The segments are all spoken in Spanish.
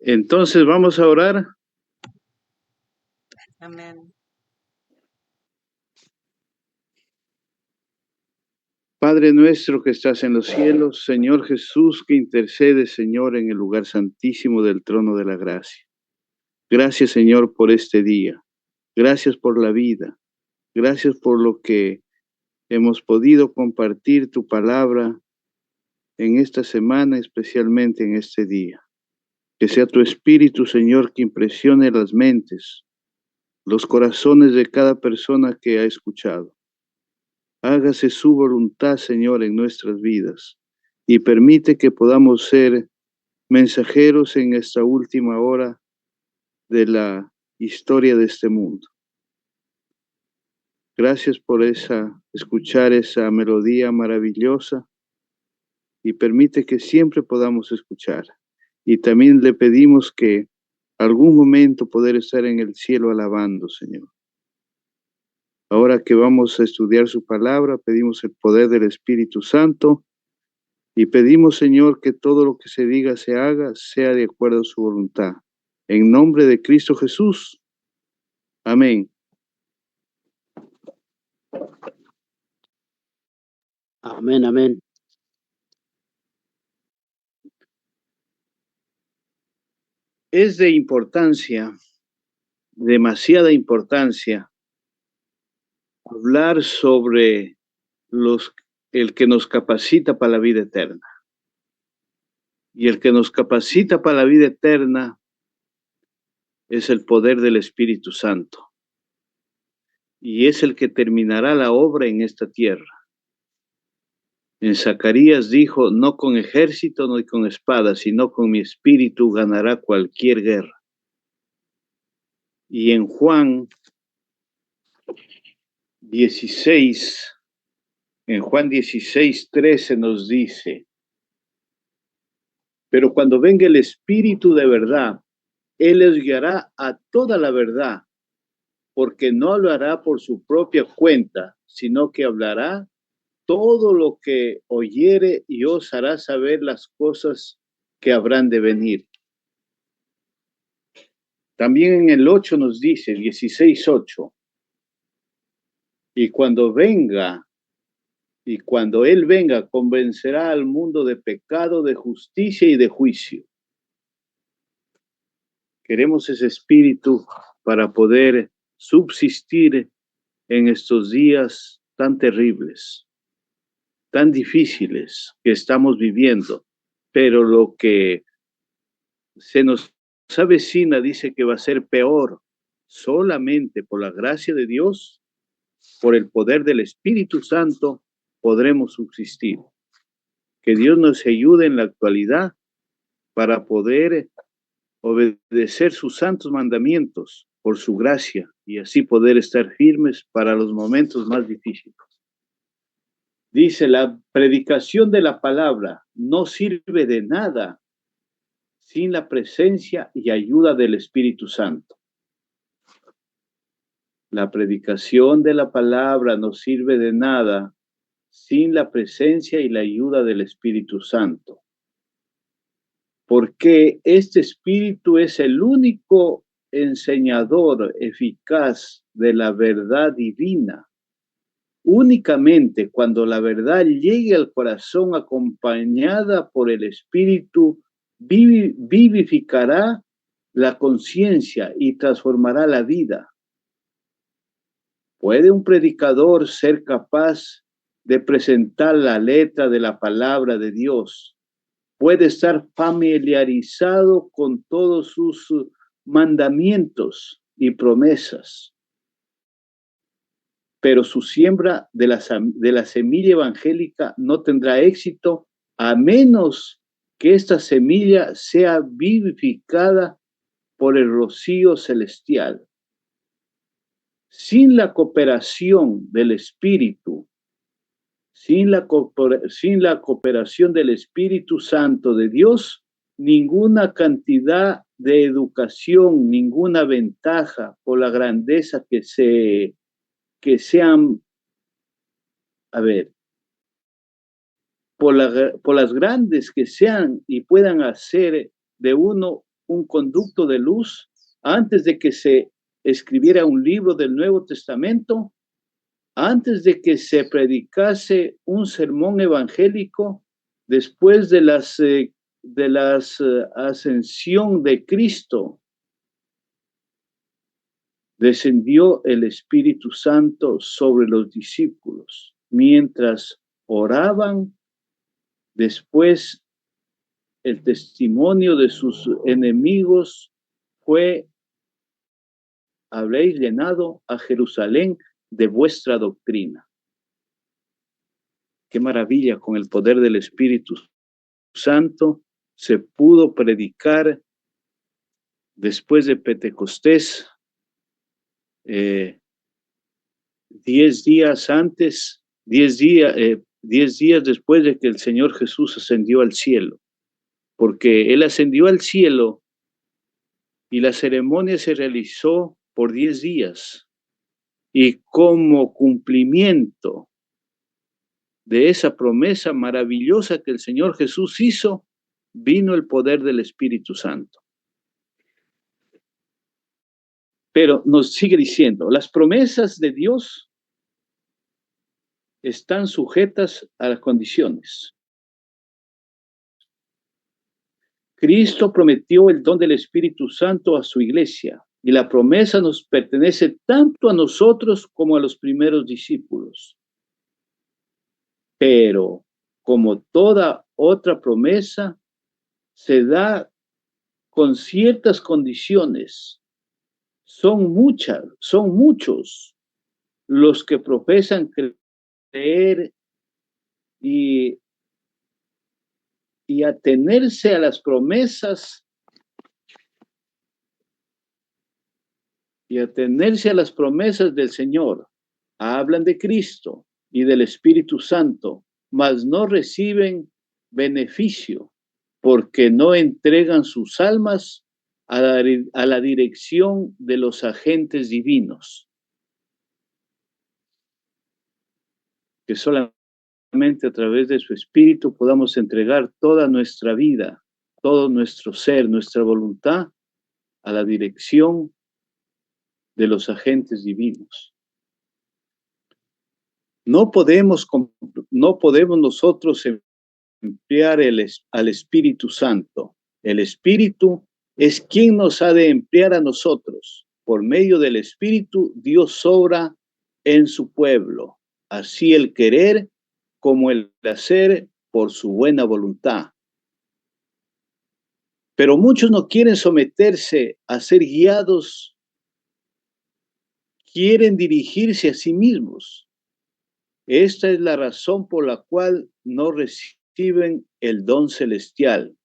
Entonces vamos a orar. Amén. Padre nuestro que estás en los cielos, Señor Jesús, que intercede, Señor, en el lugar santísimo del trono de la gracia. Gracias, Señor, por este día. Gracias por la vida. Gracias por lo que hemos podido compartir tu palabra en esta semana, especialmente en este día. Que sea tu Espíritu, Señor, que impresione las mentes, los corazones de cada persona que ha escuchado. Hágase su voluntad, Señor, en nuestras vidas y permite que podamos ser mensajeros en esta última hora de la historia de este mundo. Gracias por escuchar esa melodía maravillosa y permite que siempre podamos escuchar. Y también le pedimos que algún momento poder estar en el cielo alabando, Señor. Ahora que vamos a estudiar su palabra, pedimos el poder del Espíritu Santo y pedimos, Señor, que todo lo que se diga, se haga, sea de acuerdo a su voluntad. En nombre de Cristo Jesús. Amén. Amén, amén. Es de importancia, demasiada importancia, hablar sobre el que nos capacita para la vida eterna. Y el que nos capacita para la vida eterna es el poder del Espíritu Santo. Y es el que terminará la obra en esta tierra. En Zacarías dijo, no con ejército, no con espada, sino con mi espíritu ganará cualquier guerra. Y en Juan 16, 13 nos dice, pero cuando venga el Espíritu de verdad, Él les guiará a toda la verdad, porque no hablará por su propia cuenta, sino que hablará todo lo que oyere y os hará saber las cosas que habrán de venir. También en el 8 nos dice, 16:8, y cuando Él venga, convencerá al mundo de pecado, de justicia y de juicio. Queremos ese espíritu para poder subsistir en estos días tan terribles, tan difíciles que estamos viviendo, pero lo que se nos avecina dice que va a ser peor. Solamente por la gracia de Dios, por el poder del Espíritu Santo, podremos subsistir. Que Dios nos ayude en la actualidad para poder obedecer sus santos mandamientos por su gracia y así poder estar firmes para los momentos más difíciles. Dice, la predicación de la palabra no sirve de nada sin la presencia y ayuda del Espíritu Santo. La predicación de la palabra no sirve de nada sin la presencia y la ayuda del Espíritu Santo. Porque este Espíritu es el único enseñador eficaz de la verdad divina. Únicamente cuando la verdad llegue al corazón acompañada por el Espíritu, vivificará la conciencia y transformará la vida. ¿Puede un predicador ser capaz de presentar la letra de la palabra de Dios? ¿Puede estar familiarizado con todos sus mandamientos y promesas? Pero su siembra de la semilla evangélica no tendrá éxito a menos que esta semilla sea vivificada por el rocío celestial. Sin la cooperación del Espíritu, sin la cooperación del Espíritu Santo de Dios, ninguna cantidad de educación, ninguna ventaja por la grandeza por las grandes que sean y puedan hacer de uno, un conducto de luz, antes de que se escribiera un libro del Nuevo Testamento, antes de que se predicase un sermón evangélico, después de la ascensión de Cristo, descendió el Espíritu Santo sobre los discípulos mientras oraban. Después, el testimonio de sus enemigos fue: habréis llenado a Jerusalén de vuestra doctrina. Qué maravilla, con el poder del Espíritu Santo se pudo predicar después de Pentecostés, 10 días antes, 10 días después de que el Señor Jesús ascendió al cielo, porque Él ascendió al cielo y la ceremonia se realizó por 10 días. Y como cumplimiento de esa promesa maravillosa que el Señor Jesús hizo, vino el poder del Espíritu Santo. Pero nos sigue diciendo, las promesas de Dios están sujetas a las condiciones. Cristo prometió el don del Espíritu Santo a su iglesia, y la promesa nos pertenece tanto a nosotros como a los primeros discípulos. Pero, como toda otra promesa, se da con ciertas condiciones. Son muchos los que profesan creer y atenerse a las promesas del Señor. Hablan de Cristo y del Espíritu Santo, mas no reciben beneficio porque no entregan sus almas a la dirección de los agentes divinos, que solamente a través de su Espíritu podamos entregar toda nuestra vida, todo nuestro ser, nuestra voluntad a la dirección de los agentes divinos. No podemos nosotros emplear al Espíritu Santo. El Espíritu es quien nos ha de emplear a nosotros. Por medio del Espíritu, Dios obra en su pueblo, así el querer como el hacer por su buena voluntad. Pero muchos no quieren someterse a ser guiados, quieren dirigirse a sí mismos. Esta es la razón por la cual no reciben el don celestial.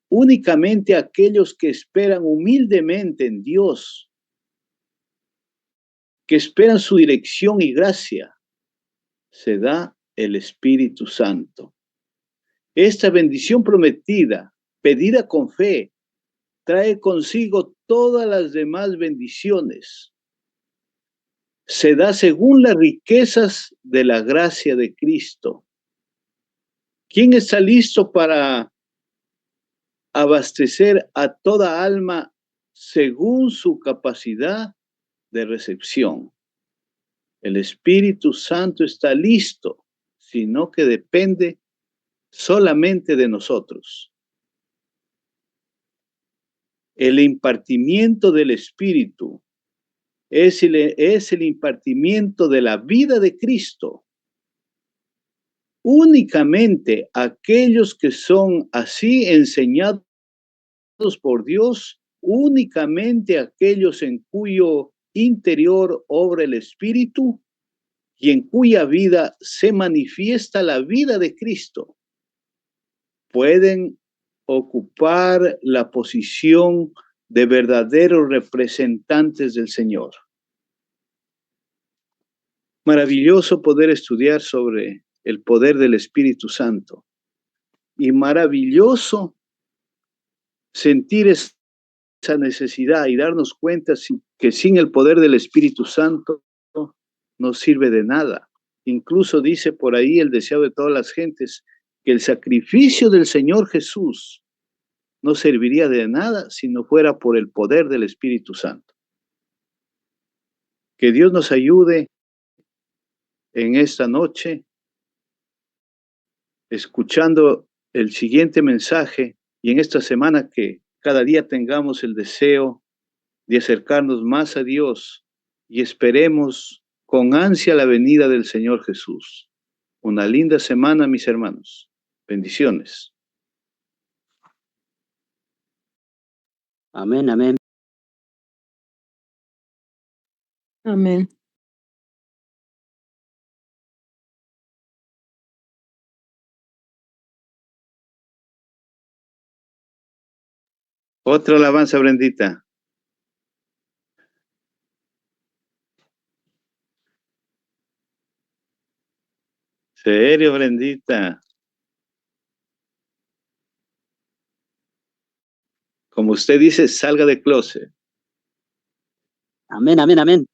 Únicamente aquellos que esperan humildemente en Dios, que esperan su dirección y gracia, se da el Espíritu Santo. Esta bendición prometida, pedida con fe, trae consigo todas las demás bendiciones. Se da según las riquezas de la gracia de Cristo. ¿Quién está listo para abastecer a toda alma según su capacidad de recepción? El Espíritu Santo está listo, sino que depende solamente de nosotros. El impartimiento del Espíritu es el impartimiento de la vida de Cristo. Únicamente aquellos que son así enseñados por Dios, únicamente aquellos en cuyo interior obra el Espíritu y en cuya vida se manifiesta la vida de Cristo, pueden ocupar la posición de verdaderos representantes del Señor. Maravilloso poder estudiar sobre el poder del Espíritu Santo y maravilloso sentir esa necesidad y darnos cuenta que sin el poder del Espíritu Santo no sirve de nada. Incluso dice por ahí el deseo de todas las gentes que el sacrificio del Señor Jesús no serviría de nada si no fuera por el poder del Espíritu Santo. Que Dios nos ayude en esta noche, escuchando el siguiente mensaje y en esta semana que cada día tengamos el deseo de acercarnos más a Dios y esperemos con ansia la venida del Señor Jesús. Una linda semana, mis hermanos. Bendiciones. Amén, amén. Amén. Otra alabanza, Brendita. Serio, Brendita. Como usted dice, salga de closet. Amén, amén, amén.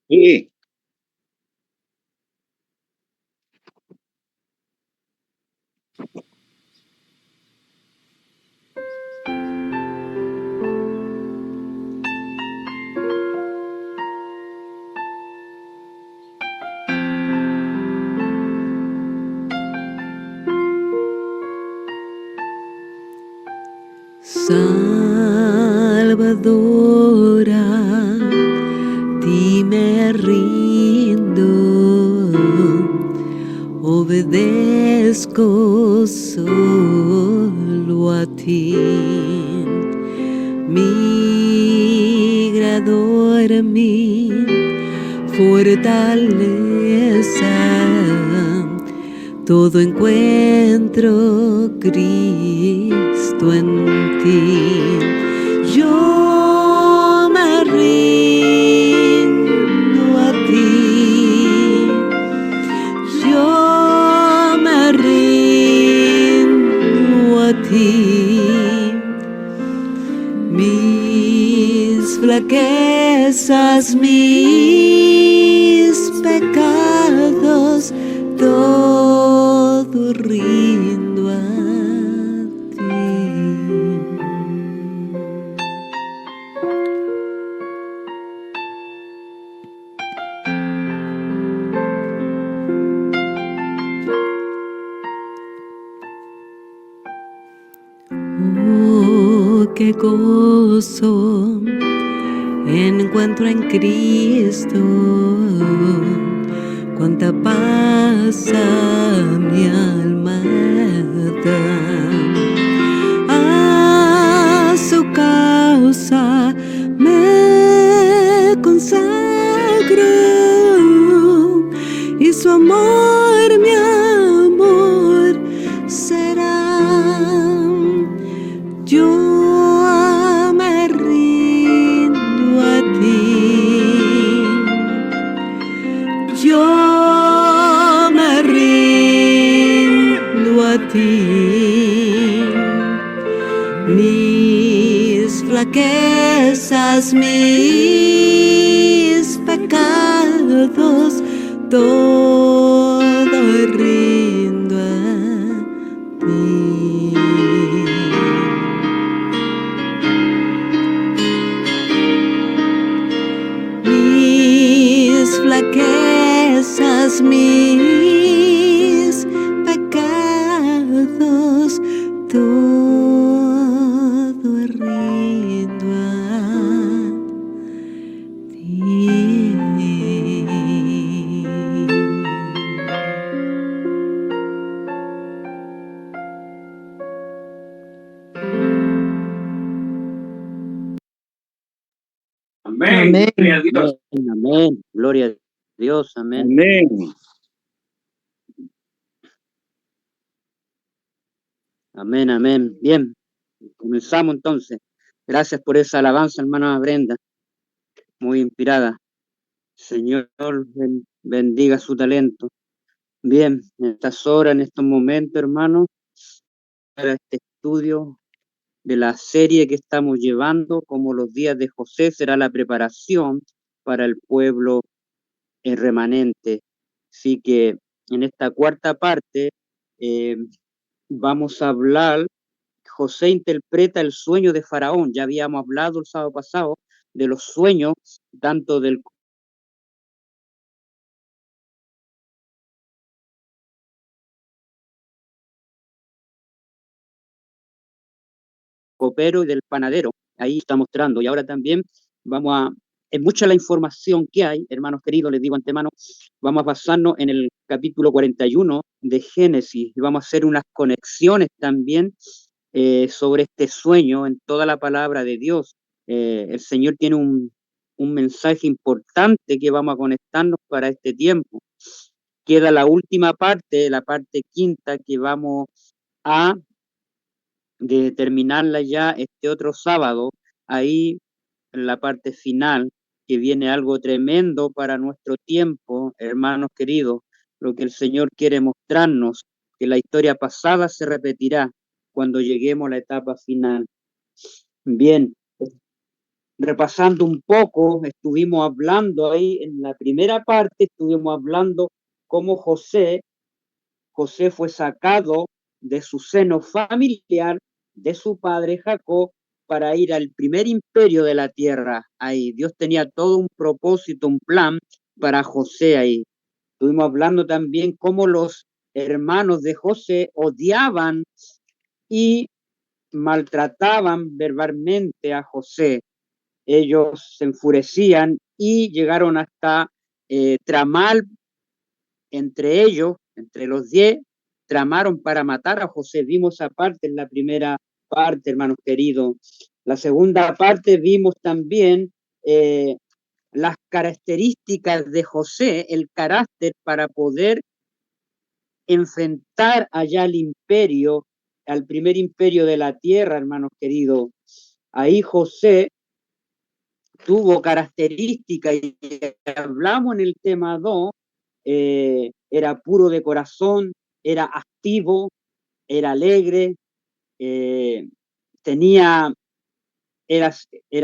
Sí. Salvadora, ti me rindo, obedezco solo a ti, migrador, mi fortaleza, todo encuentro Cristo en ti. Yo me rindo a ti, yo me rindo a ti. Mis flaquezas, mis pecados, todo rindo a ti. Oh, qué gozo encuentro en Cristo, cuánta paz a mi alma da. A su causa me consagro y su amor, mi amor será. Yo me rindo a ti, yo me rindo a ti. Mis flaquezas, mis pecados, todo rindo a ti. Mis flaquezas, mis pecados, todo rindo a ti. Amén. Amén. Gloria a Dios. Amén, amén. Gloria a Dios, amén. Amén. Amén, amén. Bien, comenzamos entonces. Gracias por esa alabanza, hermana Brenda, muy inspirada. Señor, bendiga su talento. Bien, en estas horas, en estos momentos, hermanos, para este estudio de la serie que estamos llevando, como los días de José, será la preparación para el pueblo remanente. Así que en esta cuarta parte eh, vamos a hablar. José interpreta el sueño de Faraón. Ya habíamos hablado el sábado pasado de los sueños, tanto del copero y del panadero. Ahí está mostrando. Y ahora también es mucha la información que hay, hermanos queridos, les digo antemano, vamos a basarnos en el capítulo 41 de Génesis y vamos a hacer unas conexiones también sobre este sueño en toda la palabra de Dios. El Señor tiene un mensaje importante que vamos a conectarnos para este tiempo. Queda la última parte, la parte quinta, que vamos a terminarla ya este otro sábado, ahí en la parte final, que viene algo tremendo para nuestro tiempo, hermanos queridos, lo que el Señor quiere mostrarnos, que la historia pasada se repetirá cuando lleguemos a la etapa final. Bien, repasando un poco, estuvimos hablando ahí en la primera parte, estuvimos hablando cómo José fue sacado de su seno familiar, de su padre Jacob, para ir al primer imperio de la tierra. Ahí Dios tenía todo un propósito, un plan para José ahí. Estuvimos hablando también cómo los hermanos de José odiaban y maltrataban verbalmente a José. Ellos se enfurecían y llegaron hasta tramar entre ellos, entre los 10, tramaron para matar a José. Vimos aparte en la primera parte, hermanos queridos. La segunda parte vimos también las características de José, el carácter para poder enfrentar allá al imperio, al primer imperio de la tierra, hermanos queridos. Ahí José tuvo características y hablamos en el tema 2, era puro de corazón, era activo, era alegre, era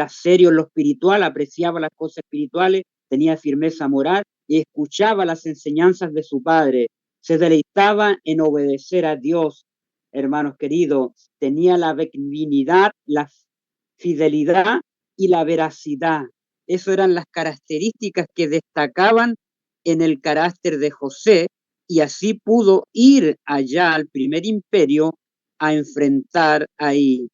serio en lo espiritual, apreciaba las cosas espirituales, tenía firmeza moral y escuchaba las enseñanzas de su padre. Se deleitaba en obedecer a Dios, hermanos queridos. Tenía la benignidad, la fidelidad y la veracidad. Esas eran las características que destacaban en el carácter de José, y así pudo ir allá al primer imperio a enfrentar ahí.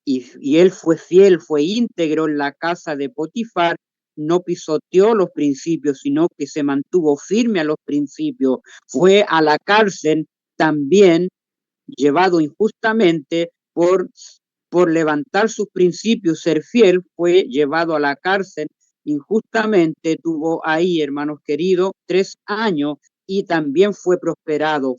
Y él fue fiel, fue íntegro en la casa de Potifar, no pisoteó los principios, sino que se mantuvo firme a los principios. Fue a la cárcel también llevado injustamente por levantar sus principios, ser fiel, fue llevado a la cárcel injustamente, tuvo ahí, hermanos queridos, 3 años y también fue prosperado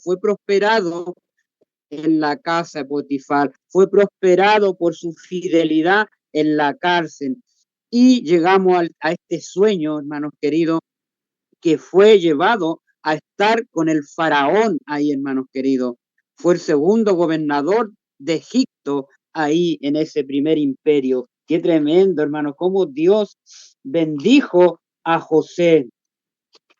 en la casa de Potifar, fue prosperado por su fidelidad en la cárcel. Y llegamos a este sueño, hermanos queridos, que fue llevado a estar con el faraón ahí, hermanos queridos. Fue el segundo gobernador de Egipto ahí en ese primer imperio. Qué tremendo, hermano, cómo Dios bendijo a José.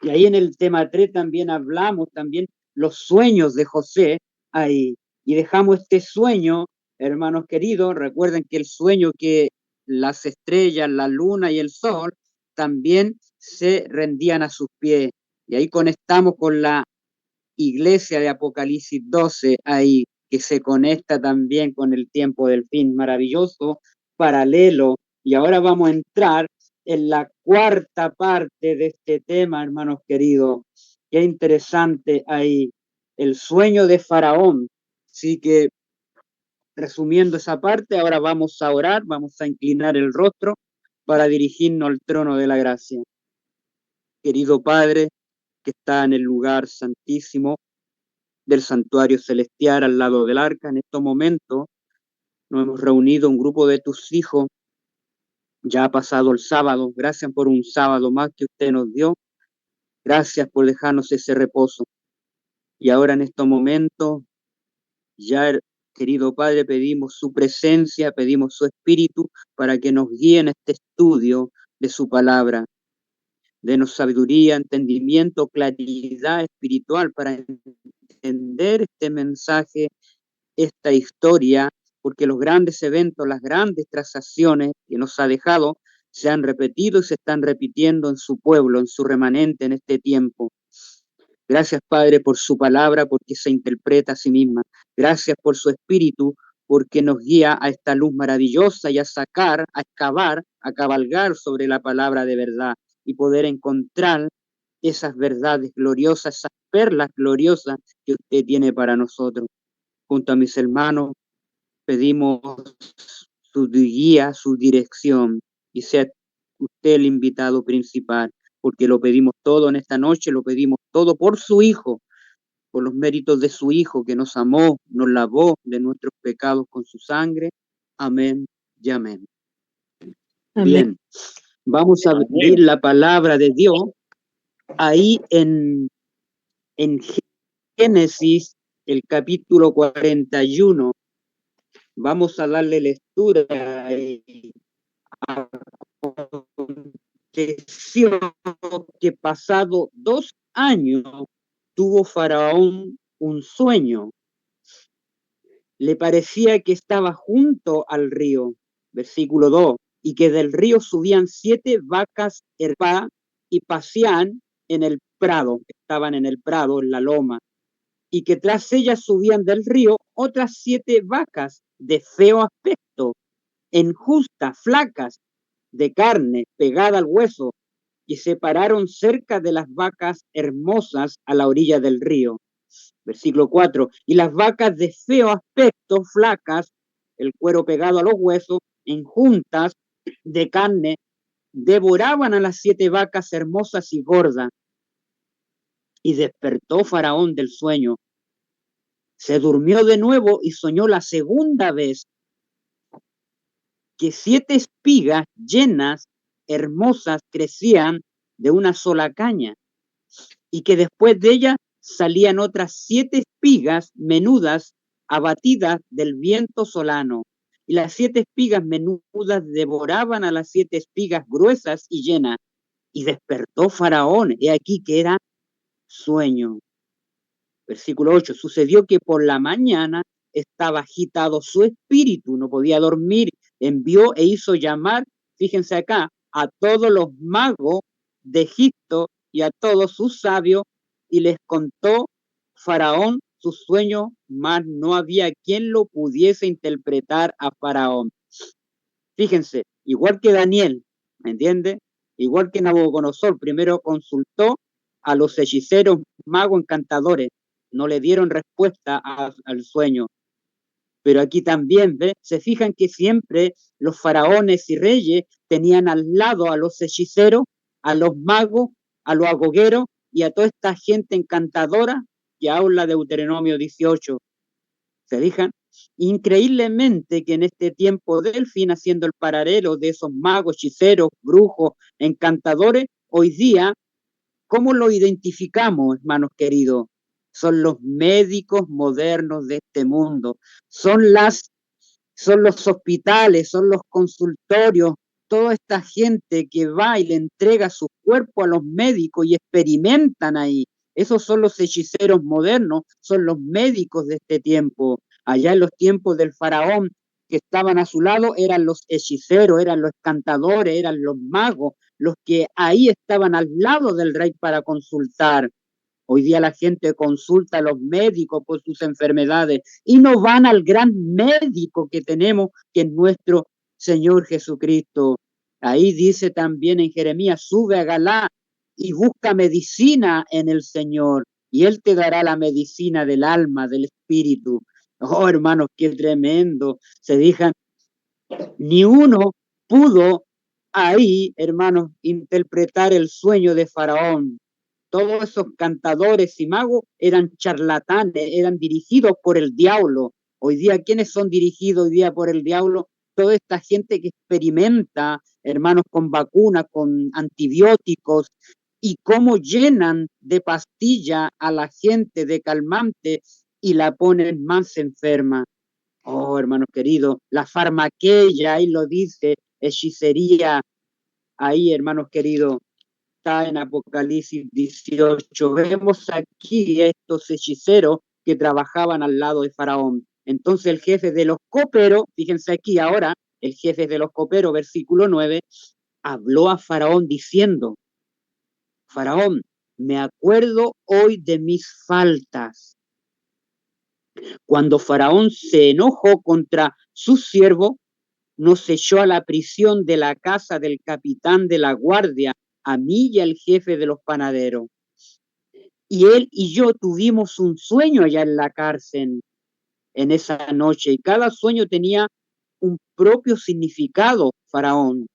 Y ahí en el tema 3 también hablamos también los sueños de José ahí. Y dejamos este sueño, hermanos queridos, recuerden que el sueño que las estrellas, la luna y el sol también se rendían a sus pies. Y ahí conectamos con la iglesia de Apocalipsis 12 ahí, que se conecta también con el tiempo del fin, maravilloso, paralelo. Y ahora vamos a entrar en la cuarta parte de este tema, hermanos queridos. Qué interesante ahí, el sueño de Faraón. Así que, resumiendo esa parte, ahora vamos a orar, vamos a inclinar el rostro para dirigirnos al trono de la gracia. Querido Padre, que está en el lugar santísimo, del santuario celestial al lado del arca. En estos momentos nos hemos reunido un grupo de tus hijos. Ya ha pasado el sábado. Gracias por un sábado más que usted nos dio. Gracias por dejarnos ese reposo. Y ahora en estos momentos, ya, querido Padre, pedimos su presencia, pedimos su espíritu para que nos guíe en este estudio de su palabra. Denos sabiduría, entendimiento, claridad espiritual para entender este mensaje, esta historia, porque los grandes eventos, las grandes transacciones que nos ha dejado, se han repetido y se están repitiendo en su pueblo, en su remanente en este tiempo. Gracias, Padre, por su palabra, porque se interpreta a sí misma. Gracias por su espíritu, porque nos guía a esta luz maravillosa y a sacar, a excavar, a cabalgar sobre la palabra de verdad y poder encontrar esas verdades gloriosas, esas perlas gloriosas que usted tiene para nosotros. Junto a mis hermanos, pedimos su guía, su dirección, y sea usted el invitado principal, porque lo pedimos todo en esta noche, lo pedimos todo por su Hijo, por los méritos de su Hijo, que nos amó, nos lavó de nuestros pecados con su sangre. Amén y amén. Amén. Bien, vamos a abrir la palabra de Dios ahí en Génesis, el capítulo 41. Vamos a darle lectura a aconteció que pasado 2 años tuvo Faraón un sueño. Le parecía que estaba junto al río, versículo 2, y que del río subían 7 vacas herpadas y pasían en el prado, estaban en el prado, en la loma, y que tras ellas subían del río otras 7 vacas de feo aspecto, enjustas, flacas, de carne pegada al hueso, y se pararon cerca de las vacas hermosas a la orilla del río. Versículo 4. Y las vacas de feo aspecto, flacas, el cuero pegado a los huesos, enjuntas, de carne, devoraban a las 7 vacas hermosas y gordas. Y despertó Faraón del sueño. Se durmió de nuevo y soñó la segunda vez que 7 espigas llenas, hermosas, crecían de una sola caña, y que después de ella salían otras 7 espigas menudas, abatidas del viento solano, y las 7 espigas menudas devoraban a las 7 espigas gruesas y llenas, y despertó Faraón, he aquí que era sueño. Versículo 8, sucedió que por la mañana estaba agitado su espíritu, no podía dormir, envió e hizo llamar, fíjense acá, a todos los magos de Egipto y a todos sus sabios, y les contó Faraón su sueño, mas no había quien lo pudiese interpretar a Faraón. Fíjense, igual que Daniel, ¿me entiende? Igual que Nabucodonosor, primero consultó a los hechiceros, magos, encantadores, no le dieron respuesta al sueño. Pero aquí también, ¿ve? Se fijan que siempre los faraones y reyes tenían al lado a los hechiceros, a los magos, a los agogueros y a toda esta gente encantadora que habla de Deuteronomio 18. ¿Se fijan? Increíblemente que en este tiempo del fin, haciendo el paralelo de esos magos, hechiceros, brujos, encantadores, hoy día, ¿cómo lo identificamos, hermanos queridos? Son los médicos modernos de este mundo, son los hospitales, son los consultorios, toda esta gente que va y le entrega su cuerpo a los médicos y experimentan ahí. Esos son los hechiceros modernos, son los médicos de este tiempo. Allá en los tiempos del faraón que estaban a su lado eran los hechiceros, eran los cantadores, eran los magos, los que ahí estaban al lado del rey para consultar. Hoy día la gente consulta a los médicos por sus enfermedades y no van al gran médico que tenemos, que es nuestro Señor Jesucristo. Ahí dice también en Jeremías, sube a Galá y busca medicina en el Señor, y Él te dará la medicina del alma, del espíritu. Oh, hermanos, qué tremendo. Se dijan, ni uno pudo ahí, hermanos, interpretar el sueño de Faraón. Todos esos cantadores y magos eran charlatanes, eran dirigidos por el diablo. Hoy día, ¿quiénes son dirigidos hoy día por el diablo? Toda esta gente que experimenta, hermanos, con vacunas, con antibióticos, y cómo llenan de pastilla a la gente, de calmante, y la ponen más enferma. Oh, hermanos queridos, la farmaqueia, ahí lo dice, hechicería, ahí, hermanos queridos, está en Apocalipsis 18. Vemos aquí estos hechiceros que trabajaban al lado de Faraón. Entonces el jefe de los coperos, fíjense aquí ahora, el jefe de los coperos, versículo 9, habló a Faraón diciendo: Faraón, me acuerdo hoy de mis faltas. Cuando Faraón se enojó contra su siervo, nos echó a la prisión de la casa del capitán de la guardia, a mí y al jefe de los panaderos. Y él y yo tuvimos un sueño allá en la cárcel en esa noche, y cada sueño tenía un propio significado, Faraón.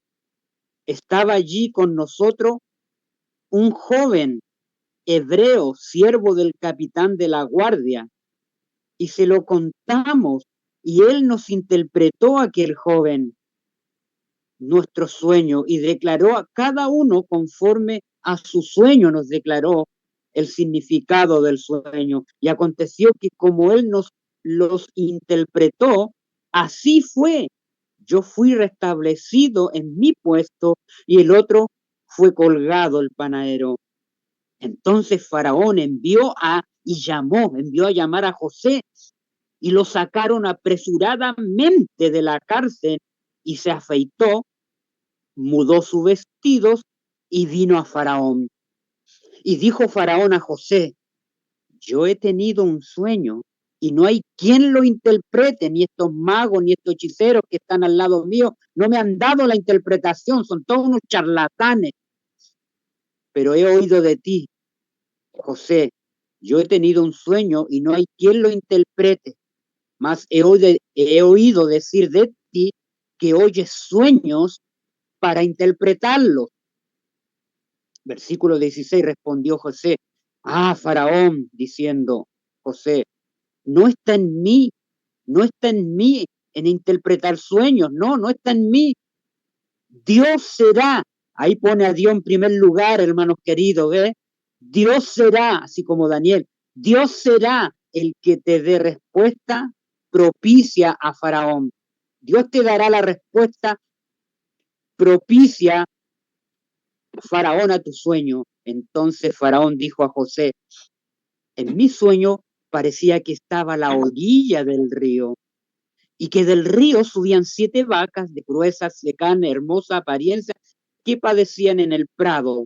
Estaba allí con nosotros un joven hebreo, siervo del capitán de la guardia, y se lo contamos, y él nos interpretó, aquel joven, nuestro sueño, y declaró a cada uno conforme a su sueño, nos declaró el significado del sueño. Y aconteció que como él nos los interpretó, así fue. Yo fui restablecido en mi puesto y el otro fue colgado, el panadero. Entonces Faraón envió a llamar a José, y lo sacaron apresuradamente de la cárcel, y se afeitó, mudó sus vestidos y vino a Faraón. Y dijo Faraón a José: yo he tenido un sueño y no hay quien lo interprete, ni estos magos, ni estos hechiceros que están al lado mío, no me han dado la interpretación, son todos unos charlatanes. Pero he oído de ti, José, yo he tenido un sueño y no hay quien lo interprete, mas he oído decir de ti que oyes sueños para interpretarlos. Versículo 16, respondió José: Faraón, diciendo José, no está en mí en interpretar sueños, no está en mí. Dios será, ahí pone a Dios en primer lugar, hermanos queridos, ¿ves? Dios será, así como Daniel, Dios será el que te dé respuesta propicia a Faraón. Dios te dará la respuesta propicia, Faraón, a tu sueño. Entonces Faraón dijo a José: en mi sueño parecía que estaba a la orilla del río, y que del río subían 7 vacas de gruesas, de carne, hermosa apariencia, que padecían en el prado,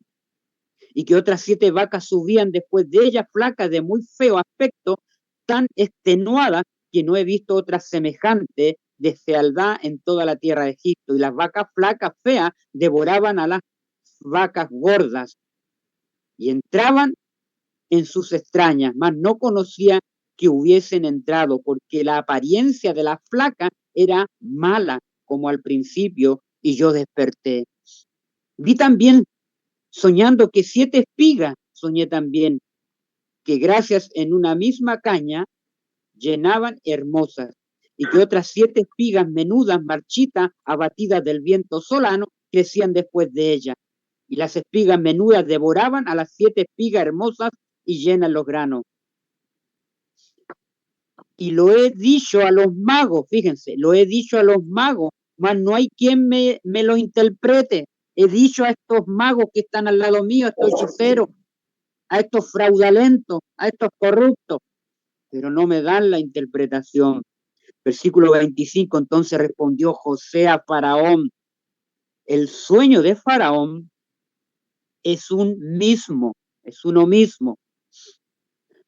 y que otras 7 vacas subían después de ellas, flacas, de muy feo aspecto, tan extenuadas que no he visto otra semejante de fealdad en toda la tierra de Egipto. Y las vacas flacas, feas, devoraban a las vacas gordas, y entraban en sus extrañas, mas no conocía que hubiesen entrado, porque la apariencia de la flaca era mala, como al principio, y yo desperté. Vi también, soñando, que 7 espigas, soñé también, que gracias en una misma caña llenaban hermosas, y que otras 7 espigas menudas, marchitas, abatidas del viento solano, crecían después de ella. Y las espigas menudas devoraban a las 7 espigas hermosas y llenan los granos. Y lo he dicho a los magos, fíjense, lo he dicho a los magos, mas no hay quien me lo interprete. He dicho a estos magos que están al lado mío, a estos hechiceros, a estos fraudulentos, a estos corruptos, pero no me dan la interpretación. Versículo 25, entonces respondió José a Faraón: el sueño de Faraón es uno mismo.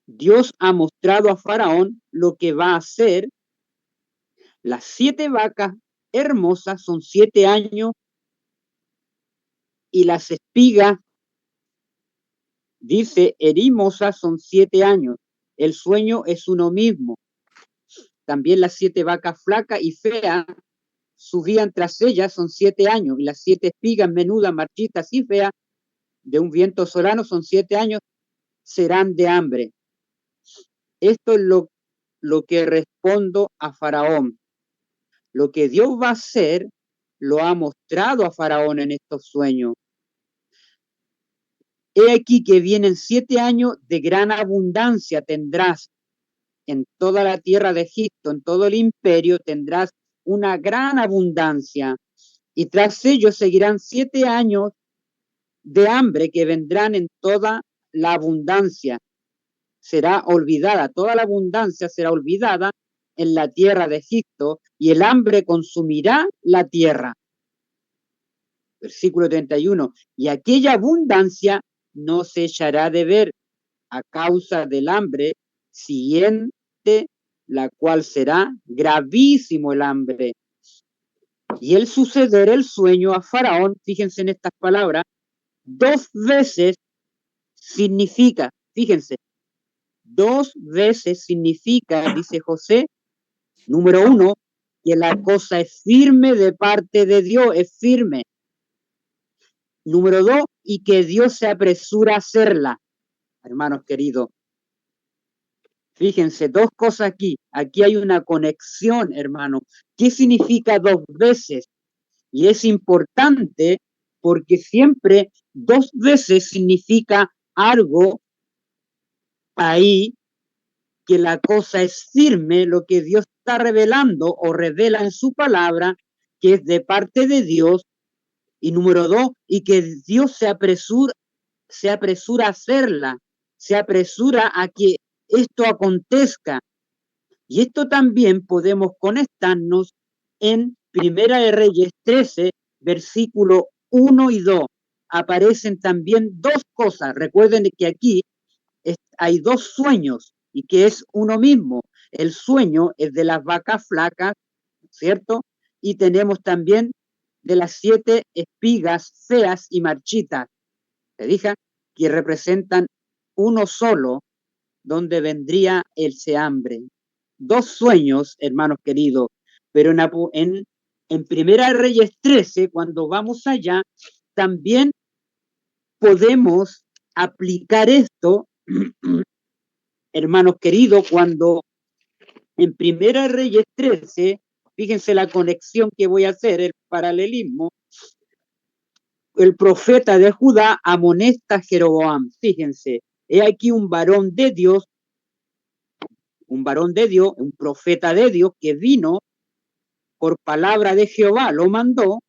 Dios ha mostrado a Faraón lo que va a hacer. Las 7 vacas hermosas son 7 años, y las espigas, dice, erimosas, son 7 años. El sueño es uno mismo. También las 7 vacas flacas y feas subían tras ellas, son 7 años, y las 7 espigas menudas, marchitas y feas, de un viento solano, son 7 años, serán de hambre. Esto es lo que respondo a Faraón. Lo que Dios va a hacer, lo ha mostrado a Faraón en estos sueños. He aquí que vienen 7 años de gran abundancia tendrás en toda la tierra de Egipto, en todo el imperio tendrás una gran abundancia. Y tras ellos seguirán 7 años de hambre que vendrán en toda la abundancia. Será olvidada, toda la abundancia será olvidada en la tierra de Egipto y el hambre consumirá la tierra. Versículo 31. Y aquella abundancia no se echará de ver a causa del hambre siguiente, la cual será gravísimo el hambre. Y el suceder el sueño a Faraón, fíjense en estas palabras, 2 veces significa, fíjense, 2 veces significa, dice José, número 1, que la cosa es firme de parte de Dios, es firme. Número 2, y que Dios se apresura a hacerla. Hermanos queridos, fíjense, 2 cosas aquí. Aquí hay una conexión, hermano. ¿Qué significa 2 veces? Y es importante porque siempre 2 veces significa algo ahí, que la cosa es firme, lo que Dios está revelando o revela en su palabra, que es de parte de Dios. Y número 2, y que Dios se apresura a hacerla, se apresura a que esto acontezca. Y esto también podemos conectarnos en Primera de Reyes 13, versículo 1 y 2. Aparecen también 2 cosas. Recuerden que aquí hay 2 sueños y que es uno mismo. El sueño es de las vacas flacas, ¿cierto? Y tenemos también de las 7 espigas feas y marchitas, ¿te dije? Que representan uno solo, donde vendría el hambre. 2 sueños, hermanos queridos, pero en Primera Reyes 13, cuando vamos allá, también podemos aplicar esto, hermanos queridos, cuando en Primera Reyes 13, fíjense la conexión que voy a hacer, el paralelismo, el profeta de Judá amonesta a Jeroboam. Fíjense, he aquí un varón de Dios, un profeta de Dios que vino por palabra de Jehová, lo mandó,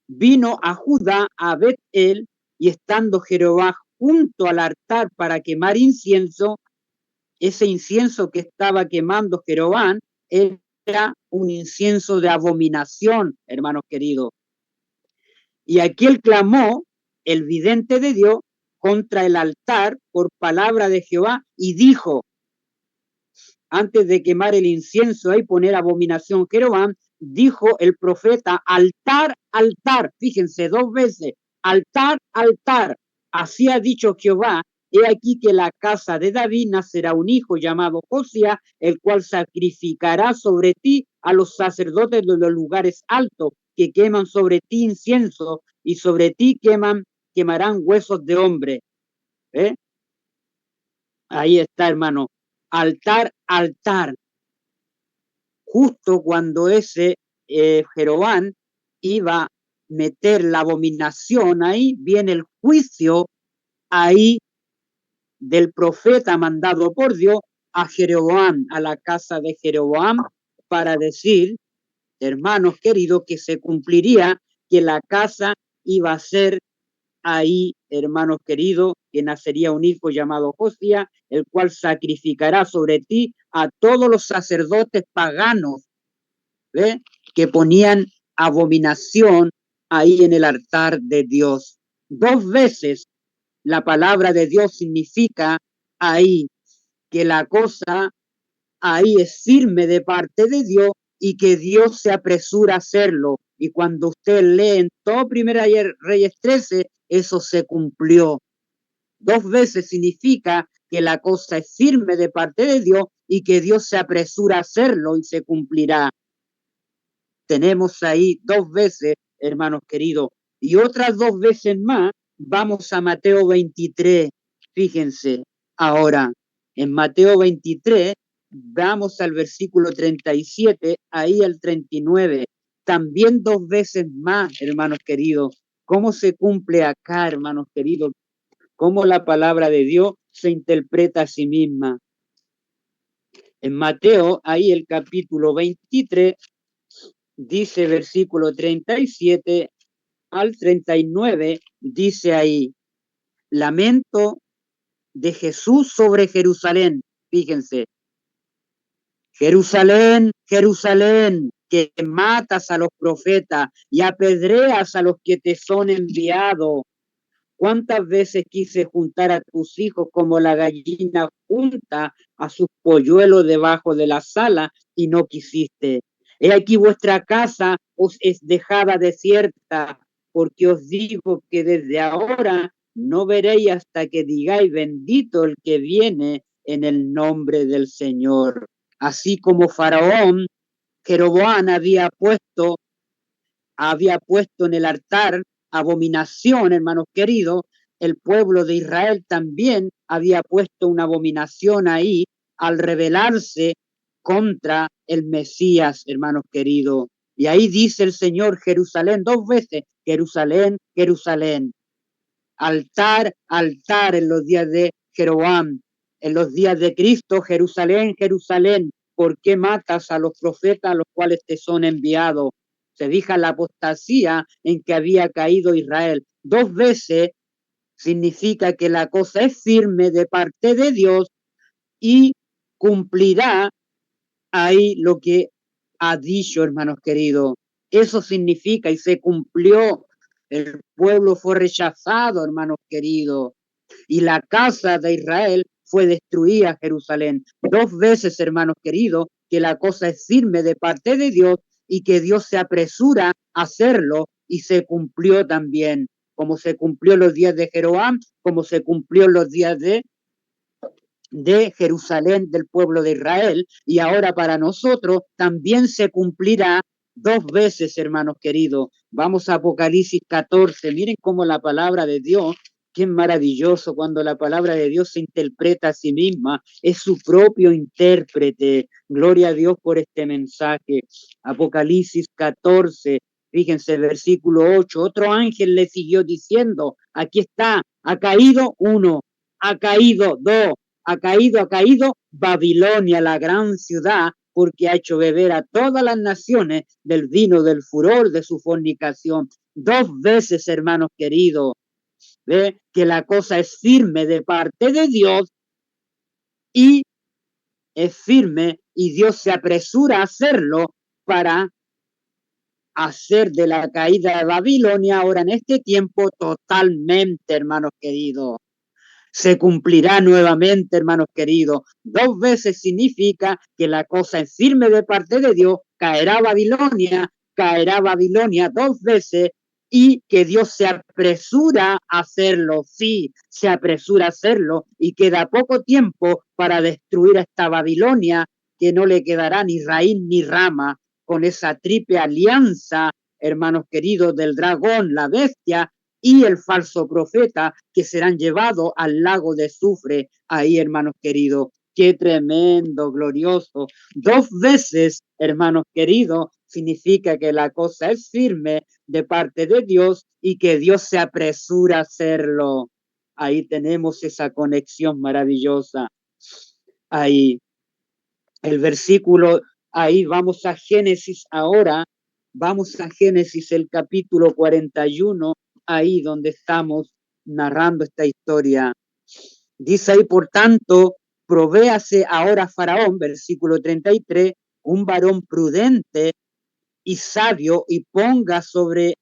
vino a Judá, a Bet-el, y estando Jehová junto al altar para quemar incienso, ese incienso que estaba quemando Jeroboam era un incienso de abominación, hermanos queridos. Y aquí él clamó, el vidente de Dios, contra el altar por palabra de Jehová y dijo, antes de quemar el incienso y poner abominación Jeroboam, dijo el profeta, altar, altar, fíjense 2 veces, altar, altar, así ha dicho Jehová, he aquí que la casa de David nacerá un hijo llamado Josías, el cual sacrificará sobre ti a los sacerdotes de los lugares altos, que queman sobre ti incienso, y sobre ti quemarán huesos de hombre. Ahí está, hermano. Altar, altar. Justo cuando ese Jeroboam iba a meter la abominación ahí, viene el juicio ahí del profeta mandado por Dios a Jeroboam, a la casa de Jeroboam, para decir, hermanos queridos, que se cumpliría que la casa iba a ser ahí, hermanos queridos, que nacería un hijo llamado Josías, el cual sacrificará sobre ti a todos los sacerdotes paganos, ¿ve? Que ponían abominación ahí en el altar de Dios. 2 veces la palabra de Dios significa ahí que la cosa ahí es firme de parte de Dios y que Dios se apresura a hacerlo. Y cuando usted lee en todo Primera Reyes 13, eso se cumplió. 2 veces significa que la cosa es firme de parte de Dios y que Dios se apresura a hacerlo y se cumplirá. Tenemos ahí 2 veces, hermanos queridos, y otras 2 veces más. Vamos a Mateo 23. Fíjense, ahora, en Mateo 23, vamos al versículo 37, ahí al 39, también 2 veces más, hermanos queridos. ¿Cómo se cumple acá, hermanos queridos? ¿Cómo la palabra de Dios se interpreta a sí misma? En Mateo, ahí el capítulo 23, dice versículo 37 al 39, dice ahí, lamento de Jesús sobre Jerusalén. Fíjense, Jerusalén, Jerusalén, que matas a los profetas y apedreas a los que te son enviados. ¿Cuántas veces quise juntar a tus hijos como la gallina junta a sus polluelos debajo de la sala y no quisiste? He aquí vuestra casa os es dejada desierta, porque os digo que desde ahora no veréis hasta que digáis bendito el que viene en el nombre del Señor. Así como Faraón, Jeroboam había puesto en el altar abominación, hermanos queridos, el pueblo de Israel también había puesto una abominación ahí al rebelarse contra el Mesías, hermanos queridos. Y ahí dice el Señor Jerusalén 2 veces, Jerusalén, Jerusalén. Altar, altar en los días de Jeroboam, en los días de Cristo, Jerusalén, Jerusalén, ¿por qué matas a los profetas a los cuales te son enviados? Se fija la apostasía en que había caído Israel. 2 veces significa que la cosa es firme de parte de Dios y cumplirá ahí lo que ha dicho, hermanos queridos. Eso significa y se cumplió. El pueblo fue rechazado, hermanos queridos, y la casa de Israel fue destruida, Jerusalén. 2 veces, hermanos queridos, que la cosa es firme de parte de Dios y que Dios se apresura a hacerlo y se cumplió también, como se cumplió en los días de Jeroboam, como se cumplió en los días de Jerusalén, del pueblo de Israel, y ahora para nosotros también se cumplirá 2 veces, hermanos queridos. Vamos a Apocalipsis 14, miren cómo la palabra de Dios, qué maravilloso cuando la palabra de Dios se interpreta a sí misma, es su propio intérprete. Gloria a Dios por este mensaje. Apocalipsis 14, fíjense, versículo 8, otro ángel le siguió diciendo, aquí está, ha caído 1, ha caído 2, ha caído Babilonia, la gran ciudad, porque ha hecho beber a todas las naciones del vino del furor de su fornicación. 2 veces, hermanos queridos, ¿ve? Que la cosa es firme de parte de Dios y es firme y Dios se apresura a hacerlo para hacer de la caída de Babilonia ahora en este tiempo totalmente, hermanos queridos. Se cumplirá nuevamente, hermanos queridos. 2 veces significa que la cosa es firme de parte de Dios, caerá Babilonia 2 veces y que Dios se apresura a hacerlo, sí, se apresura a hacerlo y queda poco tiempo para destruir a esta Babilonia que no le quedará ni raíz ni rama con esa triple alianza, hermanos queridos, del dragón, la bestia y el falso profeta que serán llevados al lago de azufre. Ahí, hermanos queridos, qué tremendo, glorioso. 2 veces, hermanos queridos, significa que la cosa es firme de parte de Dios y que Dios se apresura a hacerlo. Ahí tenemos esa conexión maravillosa. Ahí, el versículo, ahí vamos a Génesis ahora, vamos a Génesis el capítulo 41, ahí donde estamos narrando esta historia. Dice ahí, por tanto, provéase ahora Faraón, versículo 33, un varón prudente y sabio y ponga sobre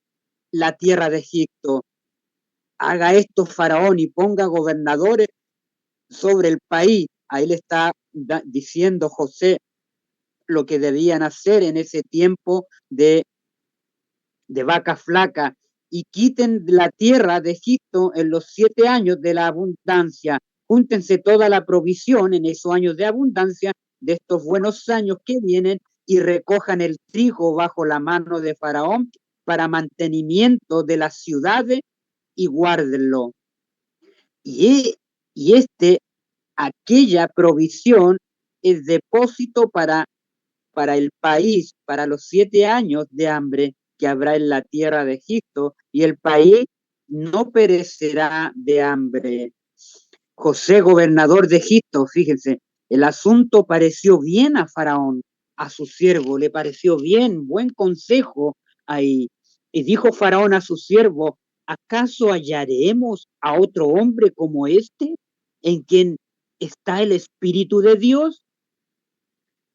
la tierra de Egipto. Haga esto Faraón y ponga gobernadores sobre el país. Ahí le está diciendo José lo que debían hacer en ese tiempo de vaca flaca, y quiten la tierra de Egipto en los 7 años de la abundancia. Júntense toda la provisión en esos años de abundancia de estos buenos años que vienen y recojan el trigo bajo la mano de Faraón para mantenimiento de las ciudades y guárdenlo. Y y aquella provisión es depósito para el país, para los 7 años de hambre que habrá en la tierra de Egipto, y el país no perecerá de hambre. José, gobernador de Egipto, fíjense, el asunto pareció bien a Faraón, a su siervo, le pareció bien, buen consejo ahí. Y dijo Faraón a su siervo, ¿acaso hallaremos a otro hombre como este, en quien está el Espíritu de Dios?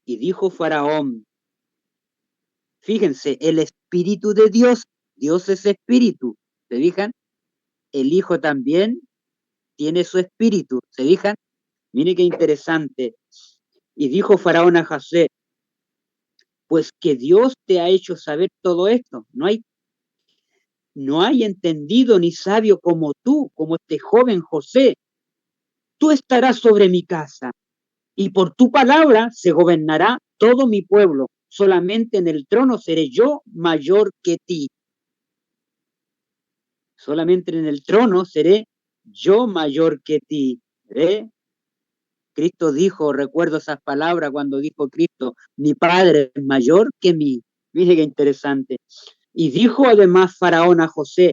Y dijo Faraón, fíjense, el Espíritu de Dios, Dios es Espíritu, ¿se fijan? El Hijo también tiene su Espíritu, ¿se fijan? Mire qué interesante. Y dijo Faraón a José, pues que Dios te ha hecho saber todo esto. No hay entendido ni sabio como tú, como este joven José. Tú estarás sobre mi casa, y por tu palabra se gobernará todo mi pueblo. Solamente en el trono seré yo mayor que ti. Solamente en el trono seré yo mayor que ti. Cristo dijo, recuerdo esas palabras cuando dijo Cristo, mi Padre es mayor que mí. Mire qué interesante. Y dijo además Faraón a José,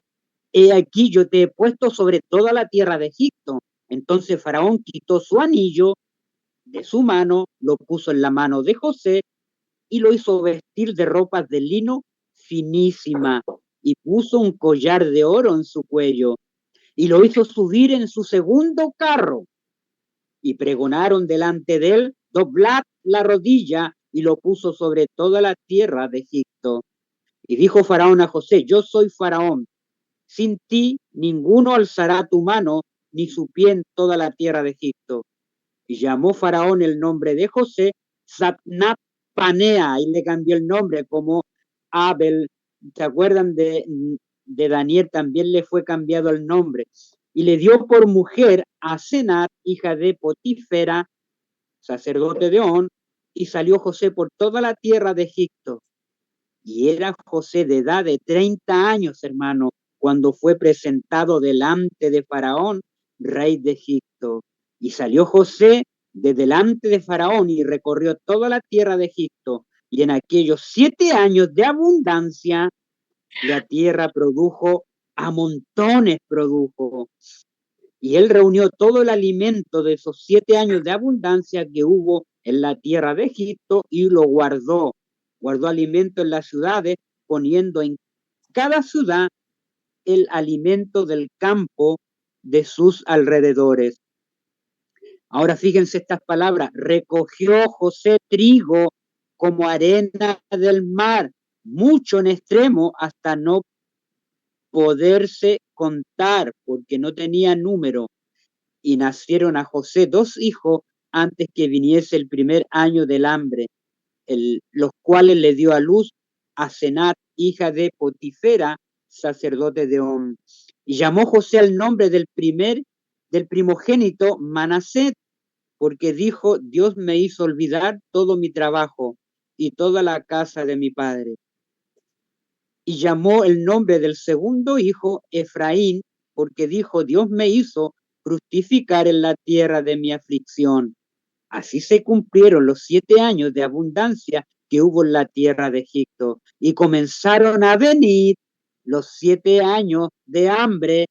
he aquí yo te he puesto sobre toda la tierra de Egipto. Entonces Faraón quitó su anillo de su mano, lo puso en la mano de José y lo hizo vestir de ropas de lino finísima y puso un collar de oro en su cuello y lo hizo subir en su segundo carro y pregonaron delante de él, doblad la rodilla, y lo puso sobre toda la tierra de Egipto. Y dijo Faraón a José, yo soy Faraón, sin ti ninguno alzará tu mano, ni su pie en toda la tierra de Egipto. Y llamó Faraón el nombre de José Zatnat Panea, y le cambió el nombre como Abel. ¿Se acuerdan de Daniel? También le fue cambiado el nombre. Y le dio por mujer a Senat, hija de Potifera, sacerdote de On, y salió José por toda la tierra de Egipto. Y era José de edad de 30 años, hermano, cuando fue presentado delante de Faraón, rey de Egipto. Y salió José de delante de Faraón y recorrió toda la tierra de Egipto. Y en aquellos 7 años de abundancia, la tierra produjo, a montones produjo. Y él reunió todo el alimento de esos 7 años de abundancia que hubo en la tierra de Egipto y lo guardó. Guardó alimento en las ciudades, poniendo en cada ciudad el alimento del campo de sus alrededores. Ahora fíjense estas palabras, recogió José trigo como arena del mar, mucho en extremo hasta no poderse contar porque no tenía número. Y nacieron a José 2 hijos antes que viniese el primer año del hambre, los cuales le dio a luz a Senat, hija de Potifera, sacerdote de On. Y llamó José al nombre del primogénito Manasés, porque dijo, Dios me hizo olvidar todo mi trabajo y toda la casa de mi padre. Y llamó el nombre del segundo hijo Efraín, porque dijo, Dios me hizo fructificar en la tierra de mi aflicción. Así se cumplieron los 7 años de abundancia que hubo en la tierra de Egipto, y comenzaron a venir los 7 años de hambre,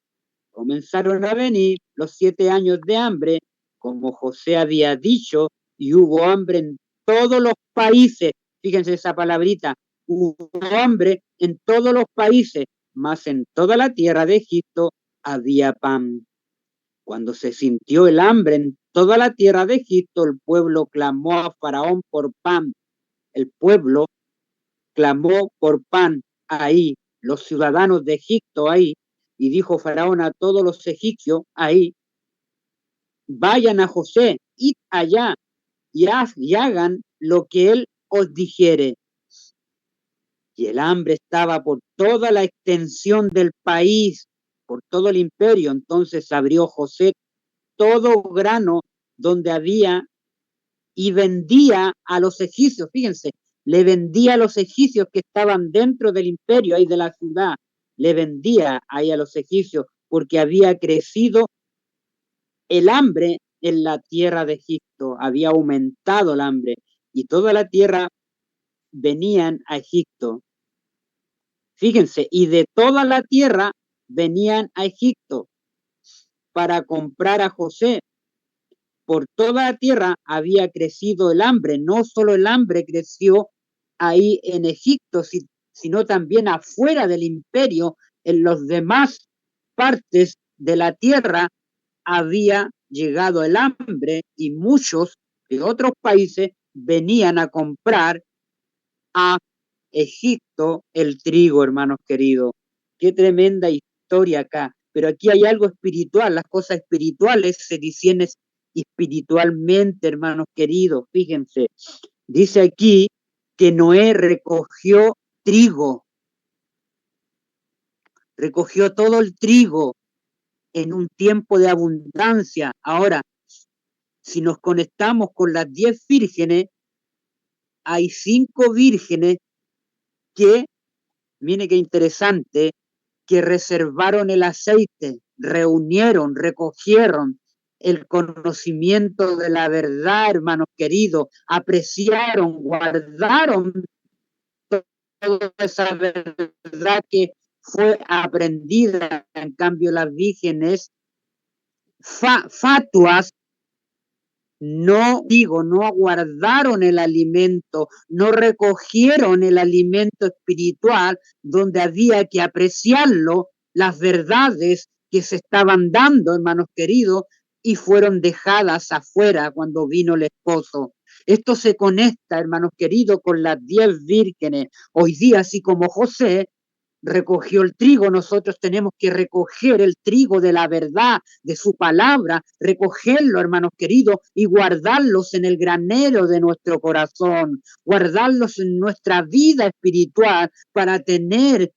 como José había dicho, y hubo hambre en todos los países. Fíjense esa palabrita, hubo hambre en todos los países, mas en toda la tierra de Egipto había pan. Cuando se sintió el hambre en toda la tierra de Egipto, el pueblo clamó a Faraón por pan. El pueblo clamó por pan ahí, los ciudadanos de Egipto ahí, y dijo Faraón a todos los egipcios ahí, vayan a José, id allá y hagan lo que él os dijere. Y el hambre estaba por toda la extensión del país, por todo el imperio. Entonces abrió José todo grano donde había y vendía a los egipcios, fíjense, le vendía a los egipcios que estaban dentro del imperio ahí de la ciudad, le vendía ahí a los egipcios porque había crecido el hambre en la tierra de Egipto, había aumentado el hambre y toda la tierra venían a Egipto. Fíjense, y de toda la tierra venían a Egipto para comprar a José. Por toda la tierra había crecido el hambre, no solo el hambre creció ahí en Egipto, sino también afuera del imperio, en las demás partes de la tierra había llegado el hambre y muchos de otros países venían a comprar a Egipto el trigo, hermanos queridos. Qué tremenda historia acá. Pero aquí hay algo espiritual, las cosas espirituales se disciernen espiritualmente, hermanos queridos. Fíjense, dice aquí que Noé recogió trigo, recogió todo el trigo en un tiempo de abundancia. Ahora, si nos conectamos con las 10 vírgenes, hay 5 vírgenes que, mire qué interesante, que reservaron el aceite, reunieron, recogieron el conocimiento de la verdad, hermanos queridos, apreciaron, guardaron toda esa verdad que fue aprendida. En cambio, las vírgenes fatuas no guardaron el alimento, no recogieron el alimento espiritual donde había que apreciarlo, las verdades que se estaban dando, hermanos queridos, y fueron dejadas afuera cuando vino el esposo. Esto se conecta, hermanos queridos, con las 10 vírgenes. Hoy día, así como José recogió el trigo, nosotros tenemos que recoger el trigo de la verdad, de su palabra, recogerlo, hermanos queridos, y guardarlos en el granero de nuestro corazón, guardarlos en nuestra vida espiritual para tener,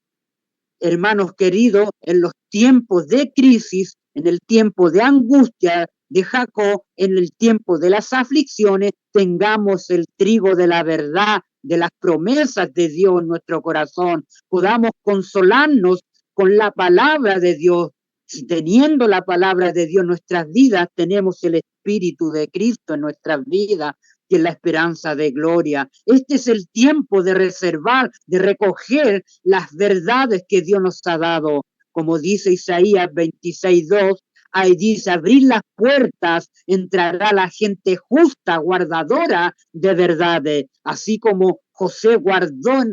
hermanos queridos, en los tiempos de crisis, en el tiempo de angustia de Jacob, en el tiempo de las aflicciones, tengamos el trigo de la verdad, de las promesas de Dios en nuestro corazón, podamos consolarnos con la palabra de Dios. Si teniendo la palabra de Dios en nuestras vidas, tenemos el Espíritu de Cristo en nuestras vidas, que es la esperanza de gloria. Este es el tiempo de reservar, de recoger las verdades que Dios nos ha dado. Como dice Isaías 26:2, ahí dice, abrir las puertas, entrará la gente justa, guardadora de verdades. Así como José guardó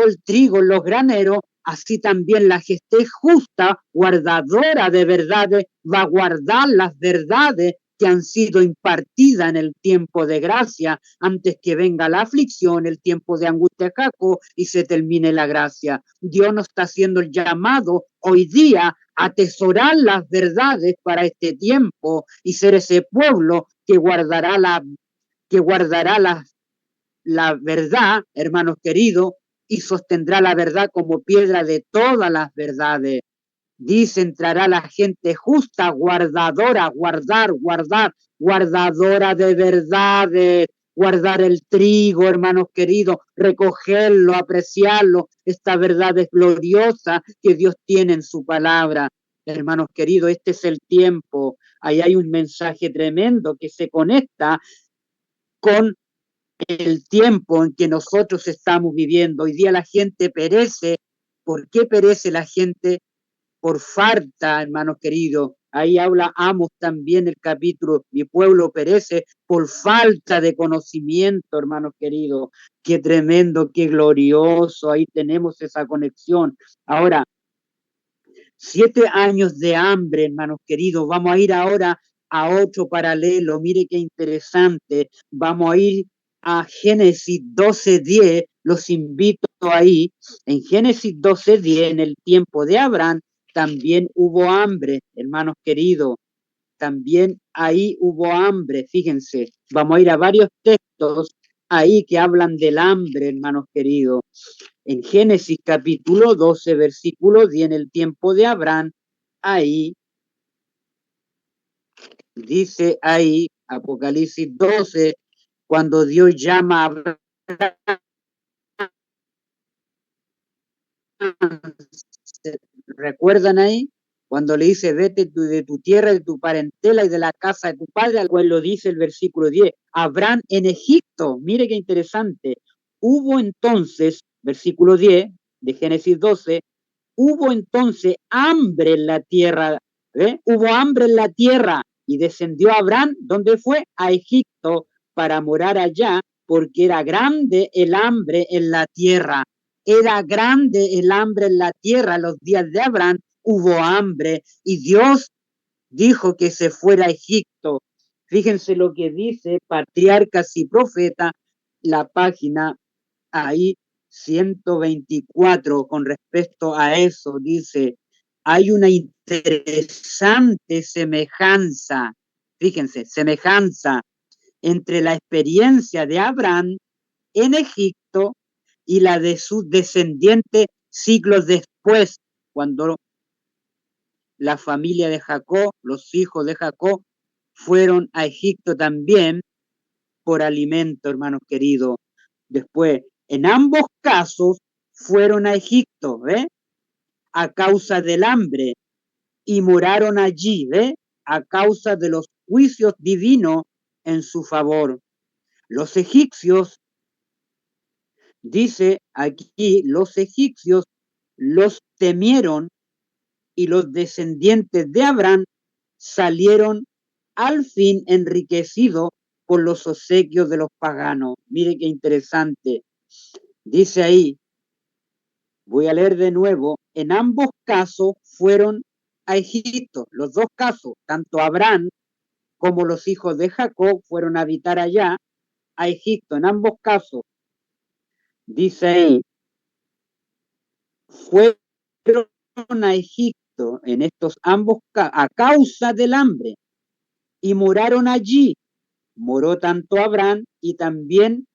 el trigo en los graneros, así también la gente justa, guardadora de verdades, va a guardar las verdades que han sido impartidas en el tiempo de gracia, antes que venga la aflicción, el tiempo de angustia Jacob, y se termine la gracia. Dios nos está haciendo el llamado hoy día a atesorar las verdades para este tiempo y ser ese pueblo que guardará la verdad, hermanos queridos, y sostendrá la verdad como piedra de todas las verdades. Dice, entrará la gente justa, guardadora, guardadora de verdades, guardar el trigo, hermanos queridos, recogerlo, apreciarlo. Esta verdad es gloriosa que Dios tiene en su palabra. Hermanos queridos, este es el tiempo. Ahí hay un mensaje tremendo que se conecta con el tiempo en que nosotros estamos viviendo. Hoy día la gente perece. ¿Por qué perece la gente? Por falta, hermanos queridos. Ahí habla Amos también el capítulo, mi pueblo perece por falta de conocimiento, hermanos queridos. Qué tremendo, qué glorioso, ahí tenemos esa conexión. Ahora, 7 años de hambre, hermanos queridos. Vamos a ir ahora a otro paralelo. Mire qué interesante. Vamos a ir a Génesis 12:10. Los invito ahí. En Génesis 12:10, en el tiempo de Abraham, también hubo hambre, hermanos queridos. También ahí hubo hambre, fíjense. Vamos a ir a varios textos ahí que hablan del hambre, hermanos queridos. En Génesis capítulo 12, versículo 10, en el tiempo de Abraham, ahí dice ahí, Apocalipsis 12, cuando Dios llama a Abraham, ¿recuerdan ahí? Cuando le dice, vete de tu tierra, de tu parentela y de la casa de tu padre, pues lo dice el versículo 10, Abraham en Egipto, mire qué interesante, hubo entonces, versículo 10 de Génesis 12, hubo entonces hambre en la tierra, hubo hambre en la tierra y descendió Abraham, ¿dónde fue? A Egipto para morar allá, porque era grande el hambre en la tierra. Era grande el hambre en la tierra. Los días de Abraham hubo hambre y Dios dijo que se fuera a Egipto. Fíjense lo que dice Patriarcas y Profetas, la página ahí 124 con respecto a eso. Dice, hay una interesante semejanza, fíjense, semejanza entre la experiencia de Abraham en Egipto y la de sus descendientes siglos después, cuando la familia de Jacob, los hijos de Jacob, fueron a Egipto también por alimento, hermanos queridos. Después, en ambos casos, fueron a Egipto, a causa del hambre y moraron allí, a causa de los juicios divinos en su favor. Los egipcios, dice aquí, los egipcios los temieron y los descendientes de Abraham salieron al fin enriquecidos por los obsequios de los paganos. Mire qué interesante. Dice ahí, voy a leer de nuevo, en ambos casos fueron a Egipto, los dos casos, tanto Abraham como los hijos de Jacob fueron a habitar allá, a Egipto, en ambos casos. Dice ahí, fueron a Egipto en estos ambos a causa del hambre y moraron allí. Moró tanto Abraham y también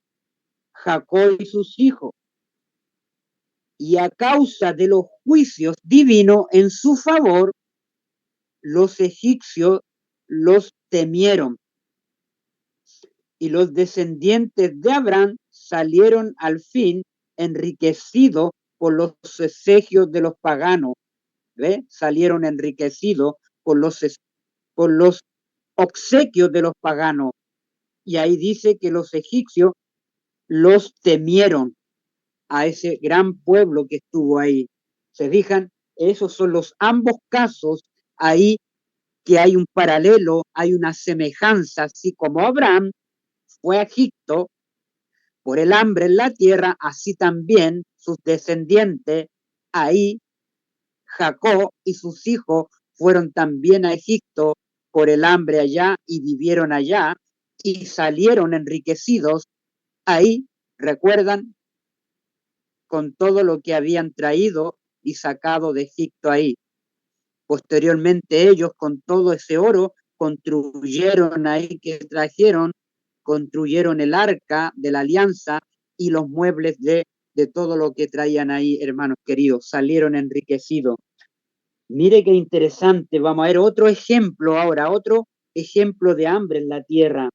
Jacob y sus hijos. Y a causa de los juicios divinos en su favor, los egipcios los temieron. Y los descendientes de Abraham salieron al fin enriquecidos por los obsequios de los paganos. Salieron enriquecidos por los obsequios de los paganos. Y ahí dice que los egipcios los temieron a ese gran pueblo que estuvo ahí. ¿Se fijan? Esos son los ambos casos ahí que hay un paralelo, hay una semejanza, así como Abraham fue a Egipto por el hambre en la tierra, así también sus descendientes, ahí Jacob y sus hijos fueron también a Egipto por el hambre allá y vivieron allá y salieron enriquecidos ahí, recuerdan, con todo lo que habían traído y sacado de Egipto ahí. Posteriormente ellos con todo ese oro construyeron ahí que trajeron, construyeron el arca de la alianza y los muebles de todo lo que traían ahí, hermanos queridos, salieron enriquecidos. Mire qué interesante, vamos a ver otro ejemplo ahora, otro ejemplo de hambre en la tierra.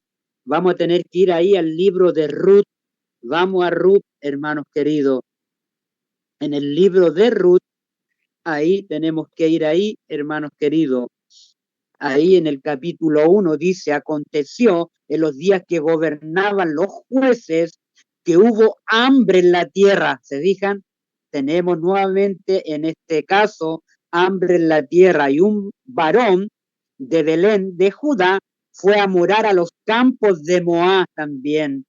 Vamos a tener que ir ahí al libro de Ruth. Vamos a Ruth, hermanos queridos. En el libro de Ruth, ahí tenemos que ir ahí, hermanos queridos. Ahí en el capítulo 1 dice, aconteció en los días que gobernaban los jueces que hubo hambre en la tierra. ¿Se fijan? Tenemos nuevamente en este caso hambre en la tierra y un varón de Belén de Judá fue a morar a los campos de Moab también.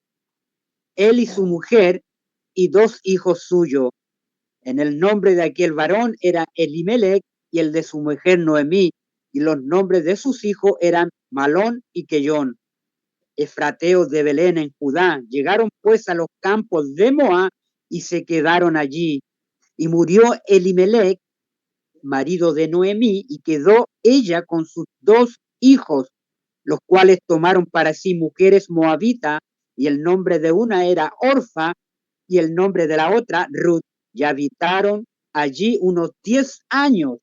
Él y su mujer y 2 hijos suyos. En el nombre de aquel varón era Elimelech y el de su mujer Noemí, y los nombres de sus hijos eran Malón y Queyón, efrateos de Belén en Judá. Llegaron pues a los campos de Moab y se quedaron allí. Y murió Elimelech, marido de Noemí, y quedó ella con sus 2 hijos, los cuales tomaron para sí mujeres moabitas, y el nombre de una era Orfa y el nombre de la otra Ruth, y habitaron allí unos 10 años.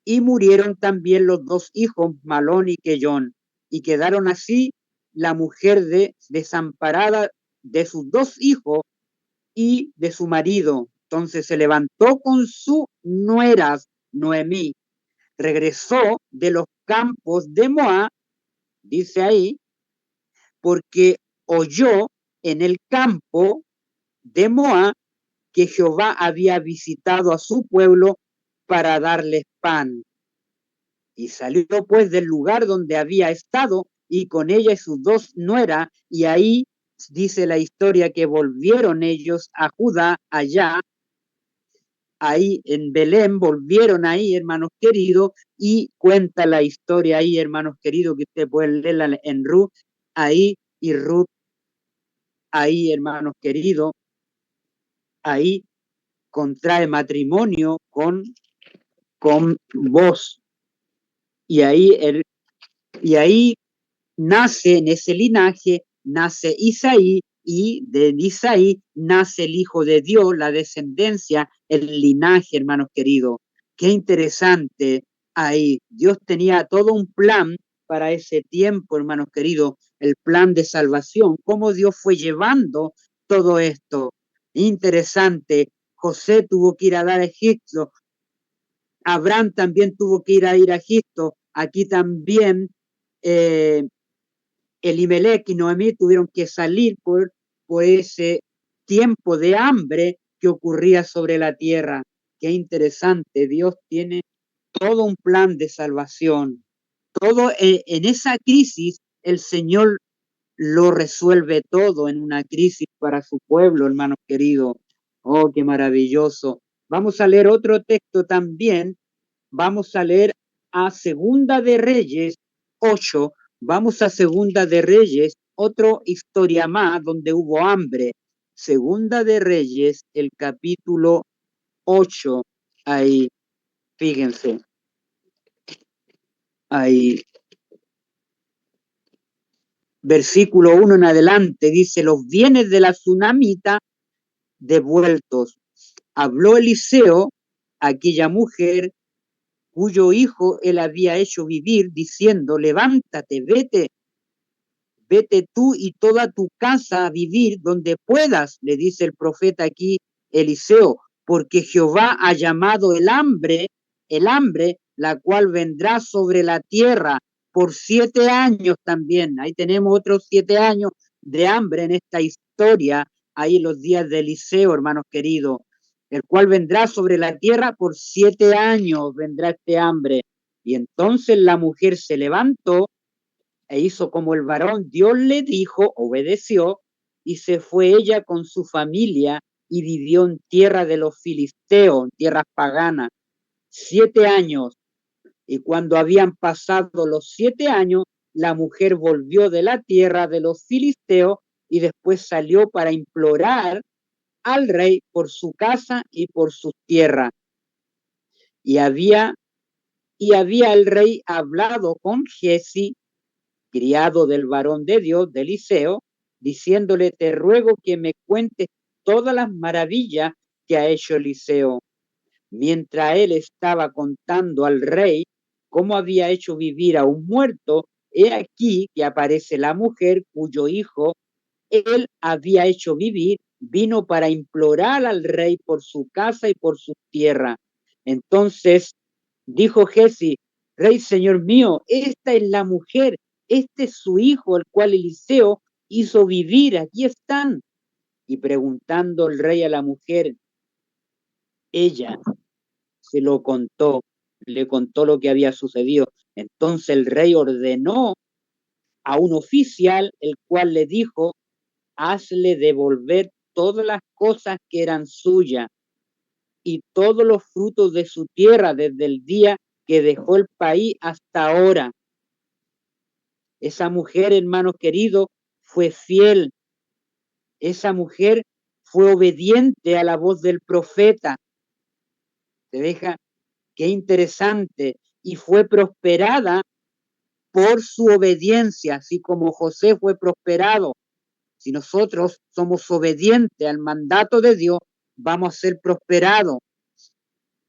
Y murieron también los 2 hijos, Malón y Queyón, y quedaron así la mujer desamparada de sus 2 hijos y de su marido. Entonces se levantó con su nueras, Noemí, regresó de los campos de Moab, dice ahí, porque oyó en el campo de Moab que Jehová había visitado a su pueblo para darles pan. Y salió pues del lugar donde había estado, y con ella y sus dos nueras, y ahí dice la historia que volvieron ellos a Judá, allá, ahí en Belén, volvieron ahí, hermanos queridos, y cuenta la historia ahí, hermanos queridos, que ustedes pueden leerla en Ruth, ahí, y Ruth, ahí, hermanos queridos, ahí contrae matrimonio con vos. Y ahí nace, en ese linaje, nace Isaí, y de Isaí nace el Hijo de Dios, la descendencia, el linaje, hermanos queridos. Qué interesante ahí. Dios tenía todo un plan para ese tiempo, hermanos queridos, el plan de salvación, cómo Dios fue llevando todo esto. Interesante. José tuvo que ir a dar a Egipto. Abraham también tuvo que ir a Egipto. Aquí también Elimelech y Noemí tuvieron que salir por ese tiempo de hambre que ocurría sobre la tierra. Qué interesante, Dios tiene todo un plan de salvación. Todo en esa crisis, el Señor lo resuelve todo en una crisis para su pueblo, hermanos queridos. Oh, qué maravilloso. Vamos a leer otro texto también. Vamos a leer a Segunda de Reyes 8. Vamos a Segunda de Reyes, otra historia más donde hubo hambre. Segunda de Reyes, el capítulo 8. Ahí, fíjense. Ahí. Versículo 1 en adelante dice: los bienes de la tsunamita devueltos. Habló Eliseo, aquella mujer cuyo hijo él había hecho vivir, diciendo: levántate, vete tú y toda tu casa a vivir donde puedas, le dice el profeta aquí Eliseo, porque Jehová ha llamado el hambre, la cual vendrá sobre la tierra por 7 años también. Ahí tenemos otros 7 años de hambre en esta historia, ahí los días de Eliseo, hermanos queridos, el cual vendrá sobre la tierra por 7 años, vendrá este hambre. Y entonces la mujer se levantó e hizo como el varón Dios le dijo, obedeció, y se fue ella con su familia y vivió en tierra de los filisteos, en tierras paganas, 7 años. Y cuando habían pasado los 7 años, la mujer volvió de la tierra de los filisteos y después salió para implorar al rey por su casa y por su tierra. Y había el rey hablado con Giezi, criado del varón de Dios, de Eliseo, diciéndole: te ruego que me cuentes todas las maravillas que ha hecho Eliseo. Mientras él estaba contando al rey cómo había hecho vivir a un muerto, he aquí que aparece la mujer cuyo hijo él había hecho vivir, vino para implorar al rey por su casa y por su tierra. Entonces dijo Giezi: rey, señor mío, esta es la mujer, este es su hijo, el cual Eliseo hizo vivir, aquí están. Y preguntando el rey a la mujer, ella se lo contó, le contó lo que había sucedido. Entonces el rey ordenó a un oficial, el cual le dijo: hazle devolver todas las cosas que eran suyas y todos los frutos de su tierra desde el día que dejó el país hasta ahora. Esa mujer, hermanos queridos, fue fiel. Esa mujer fue obediente a la voz del profeta. ¿Se deja? Qué interesante. Y fue prosperada por su obediencia, así como José fue prosperado. Si nosotros somos obedientes al mandato de Dios, vamos a ser prosperados.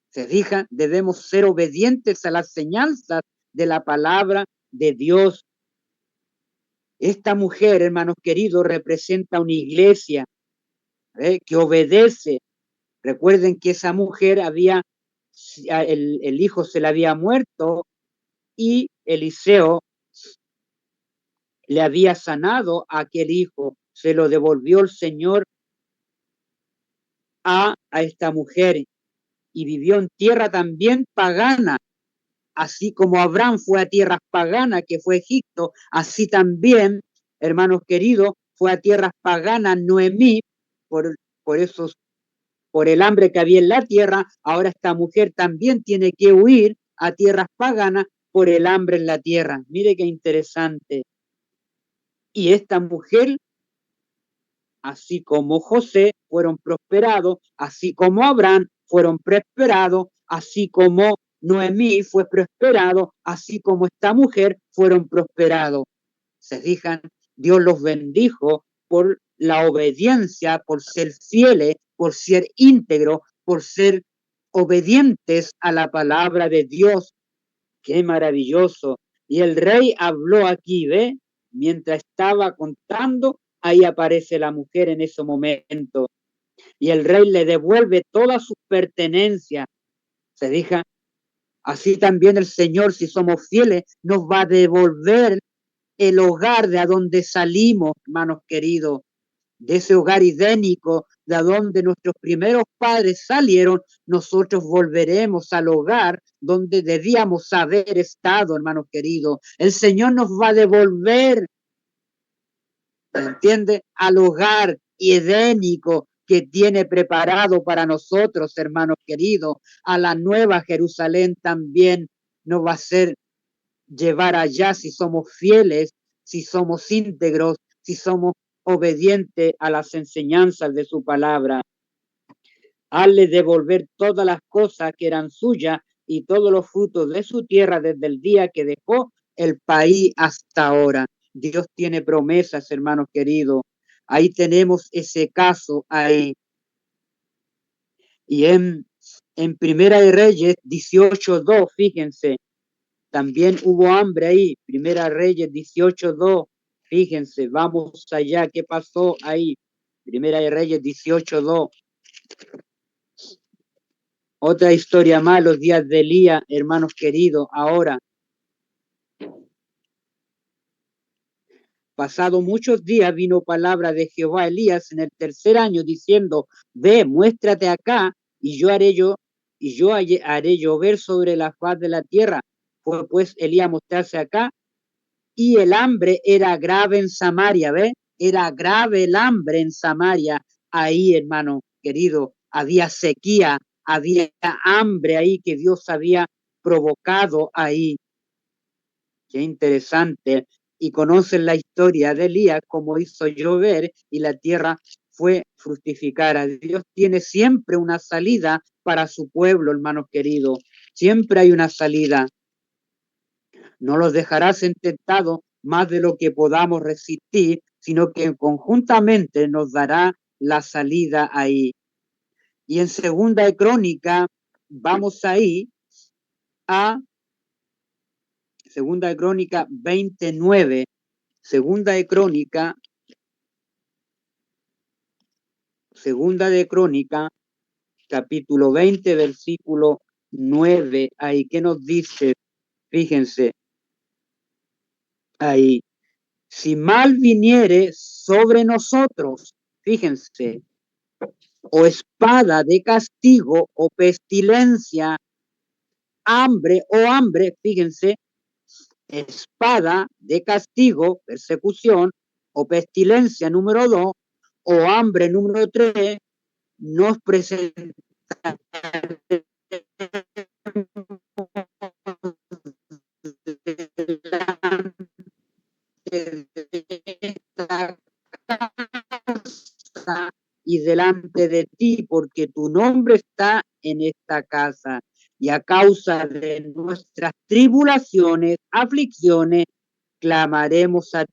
¿Se fijan? Debemos ser obedientes a las señanzas de la palabra de Dios. Esta mujer, hermanos queridos, representa una iglesia que obedece. Recuerden que esa mujer había el hijo se le había muerto y Eliseo le había sanado a aquel hijo, se lo devolvió el Señor a esta mujer y vivió en tierra también pagana, así como Abraham fue a tierras paganas, que fue Egipto, así también, hermanos queridos, fue a tierras paganas Noemí, por el hambre que había en la tierra. Ahora esta mujer también tiene que huir a tierras paganas por el hambre en la tierra. Mire qué interesante. Y esta mujer, así como José, fueron prosperados, así como Abraham fueron prosperados, así como Noemí fue prosperado, así como esta mujer fueron prosperados. Se fijan, Dios los bendijo por la obediencia, por ser fieles, por ser íntegros, por ser obedientes a la palabra de Dios. Qué maravilloso. Y el rey habló aquí, ¿ve? Mientras estaba contando, ahí aparece la mujer en ese momento. Y el rey le devuelve todas sus pertenencias. Se diga, así también el Señor, si somos fieles, nos va a devolver el hogar de a donde salimos, hermanos queridos, de ese hogar idénico, de donde nuestros primeros padres salieron, nosotros volveremos al hogar donde debíamos haber estado, hermanos queridos. El Señor nos va a devolver, ¿entiende? Al hogar edénico que tiene preparado para nosotros, hermanos queridos. A la nueva Jerusalén también nos va a hacer llevar allá si somos fieles, si somos íntegros, si somos obedientes a las enseñanzas de su palabra. Hazle devolver todas las cosas que eran suyas y todos los frutos de su tierra desde el día que dejó el país hasta ahora. Dios tiene promesas, hermanos queridos. Ahí tenemos ese caso ahí. Y en Primera de Reyes 18:2, fíjense, también hubo hambre ahí. Primera Reyes 18:2, fíjense, vamos allá, ¿qué pasó ahí? Primera de Reyes 18:2. Otra historia más, los días de Elías, hermanos queridos. Ahora, pasado muchos días, vino palabra de Jehová a Elías en el tercer año, diciendo: ve, muéstrate acá, y yo haré llover sobre la faz de la tierra. Fue pues Elías a mostrarse acá, y el hambre era grave en Samaria, ¿ve? Era grave el hambre en Samaria. Ahí, hermano querido, había sequía, había hambre ahí que Dios había provocado ahí. Qué interesante. Y conocen la historia de Elías, como hizo llover y la tierra fue fructificada. Dios tiene siempre una salida para su pueblo, hermanos queridos. Siempre hay una salida. No los dejarás tentados más de lo que podamos resistir, sino que conjuntamente nos dará la salida ahí. Y en Segunda de Crónica, vamos ahí a Segunda de Crónica 29. Segunda de Crónica, capítulo 20, versículo 9. Ahí, ¿qué nos dice? Fíjense, ahí. Si mal viniere sobre nosotros, fíjense, o espada de castigo, o pestilencia, hambre, fíjense, espada de castigo, persecución, o pestilencia número 2, o hambre número 3, nos presenta y delante de ti, porque tu nombre está en esta casa, y a causa de nuestras tribulaciones, aflicciones, clamaremos a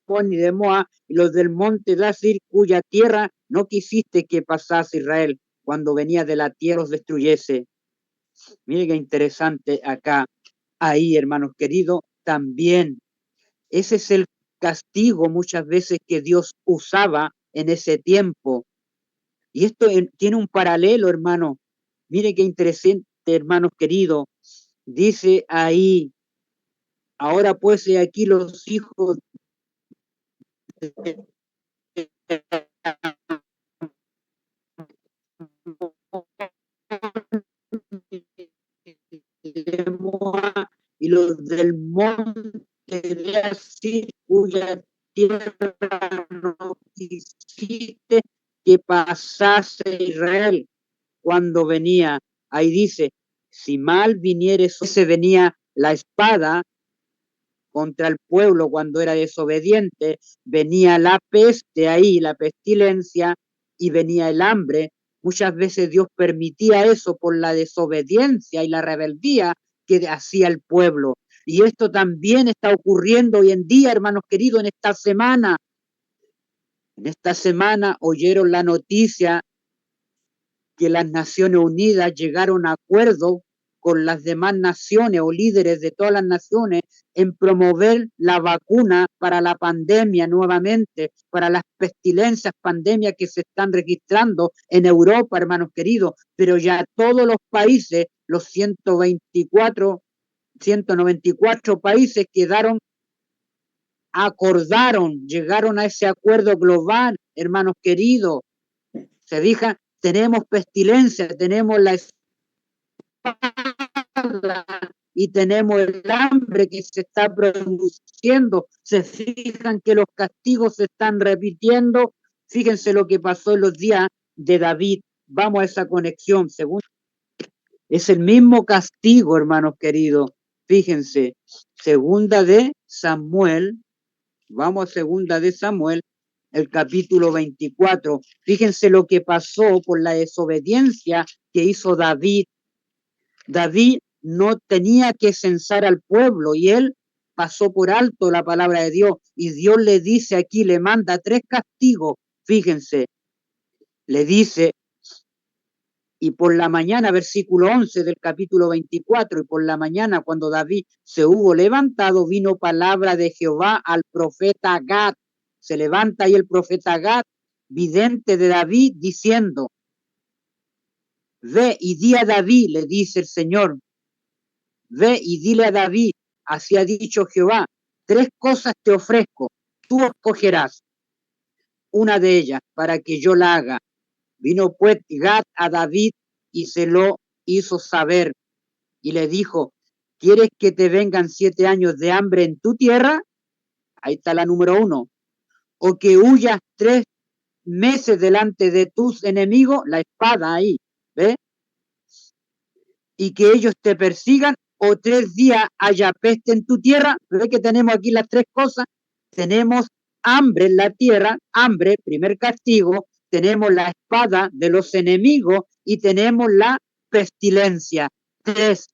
y de Moab, y los del monte de Asir, cuya tierra no quisiste que pasase Israel, cuando venía de la tierra los destruyese. Mire qué interesante acá. Ahí, hermanos queridos, también ese es el castigo muchas veces que Dios usaba en ese tiempo. Y esto tiene un paralelo, hermano. Mire qué hermanos queridos, dice ahí, ahora pues he aquí los hijos de Moab y los del monte de Asir, cuya tierra no quisiste que pasase Israel cuando venía. Ahí dice, si mal viniere, se venía la espada contra el pueblo cuando era desobediente, venía la peste ahí, la pestilencia, y venía el hambre. Muchas veces Dios permitía eso por la desobediencia y la rebeldía que hacía el pueblo. Y esto también está ocurriendo hoy en día, hermanos queridos, en esta semana. En esta semana oyeron la noticia que las Naciones Unidas llegaron a acuerdo con las demás naciones o líderes de todas las naciones en promover la vacuna para la pandemia nuevamente, para las pestilencias, pandemias que se están registrando en Europa, hermanos queridos, pero ya todos los países, los 194 países acordaron, llegaron a ese acuerdo global, hermanos queridos. Se dijo, tenemos pestilencia, tenemos la espada y tenemos el hambre que se está produciendo. Se fijan que los castigos se están repitiendo. Fíjense lo que pasó en los días de David. Vamos a esa conexión. Es el mismo castigo, hermanos queridos. Fíjense, segunda de Samuel. Vamos a segunda de Samuel, el capítulo 24. Fíjense lo que pasó por la desobediencia que hizo David. David no tenía que censar al pueblo y él pasó por alto la palabra de Dios. Y Dios le dice aquí, le manda 3 castigos. Fíjense, le dice, y por la mañana, versículo 11 del capítulo 24, y por la mañana cuando David se hubo levantado, vino palabra de Jehová al profeta Gad. Se levanta ahí el profeta Gad, vidente de David, diciendo, ve y di a David, le dice el Señor, ve y dile a David, así ha dicho Jehová, 3 cosas te ofrezco, tú escogerás una de ellas para que yo la haga. Vino pues Gad a David y se lo hizo saber y le dijo, ¿quieres que te vengan 7 años de hambre en tu tierra? Ahí está la número 1. O que huyas 3 meses delante de tus enemigos, la espada ahí, ¿ves? Y que ellos te persigan, o 3 días haya peste en tu tierra. ¿Ves que tenemos aquí las 3 cosas? Tenemos hambre en la tierra, hambre, primer castigo, tenemos la espada de los enemigos y tenemos la pestilencia. 3,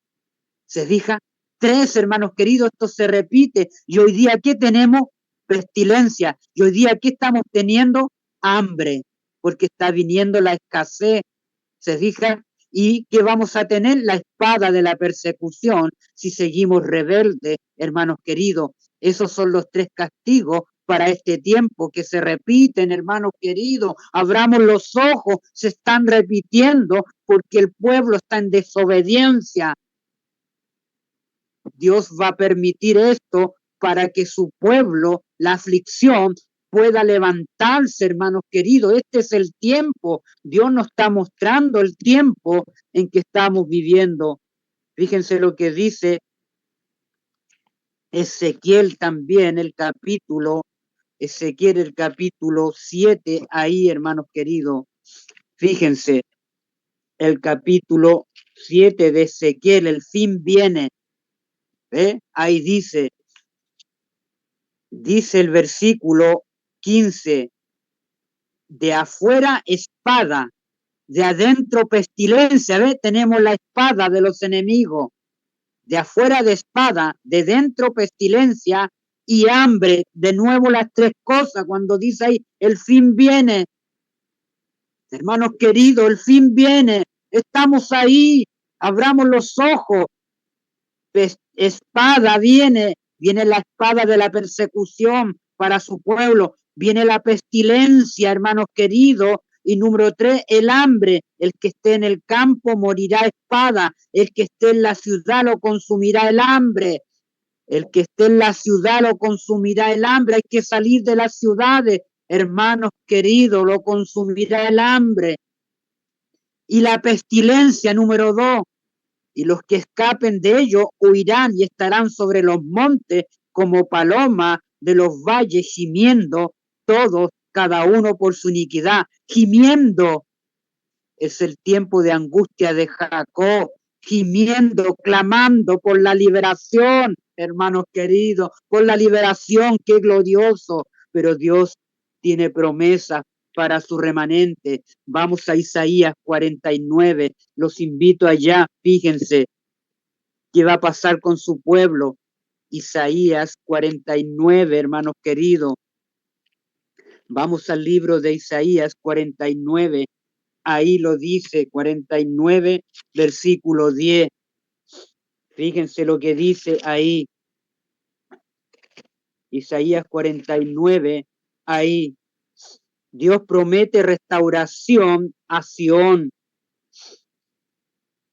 ¿se fija? 3, hermanos queridos, esto se repite. Y hoy día, ¿qué tenemos? Pestilencia. Y hoy día, ¿qué estamos teniendo? Hambre, porque está viniendo la escasez. ¿Se fija? ¿Y qué vamos a tener? La espada de la persecución si seguimos rebeldes, hermanos queridos. Esos son los 3 castigos para este tiempo que se repiten, hermanos queridos. Abramos los ojos, se están repitiendo porque el pueblo está en desobediencia. Dios va a permitir esto para que su pueblo, la aflicción, pueda levantarse, hermanos queridos. Este es el tiempo. Dios nos está mostrando el tiempo en que estamos viviendo. Fíjense lo que dice Ezequiel también, Ezequiel el capítulo 7, ahí, hermanos queridos. Fíjense, el capítulo 7 de Ezequiel, el fin viene. Ahí dice el versículo 15, de afuera espada, de adentro pestilencia. Tenemos la espada de los enemigos, de afuera de espada, de dentro pestilencia y hambre. De nuevo las 3 cosas cuando dice ahí, el fin viene. Hermanos queridos, el fin viene. Estamos ahí, abramos los ojos. Espada viene la espada de la persecución para su pueblo, viene la pestilencia, hermanos queridos, Y número 3, el hambre. El que esté en el campo morirá a espada. El que esté en la ciudad lo consumirá el hambre. El que esté en la ciudad lo consumirá el hambre. Hay que salir de las ciudades, hermanos queridos, lo consumirá el hambre. Y la pestilencia, número 2. Y los que escapen de ello huirán y estarán sobre los montes como palomas de los valles, gimiendo todos, cada uno por su iniquidad. Gimiendo es el tiempo de angustia de Jacob, gimiendo, clamando por la liberación, hermanos queridos, por la liberación, qué glorioso. Pero Dios tiene promesas para su remanente. Vamos a Isaías 49. Los invito allá, fíjense qué va a pasar con su pueblo. Isaías 49, hermanos queridos. Vamos al libro de Isaías 49. Ahí lo dice, 49, versículo 10. Fíjense lo que dice ahí. Isaías 49, ahí. Dios promete restauración a Sión.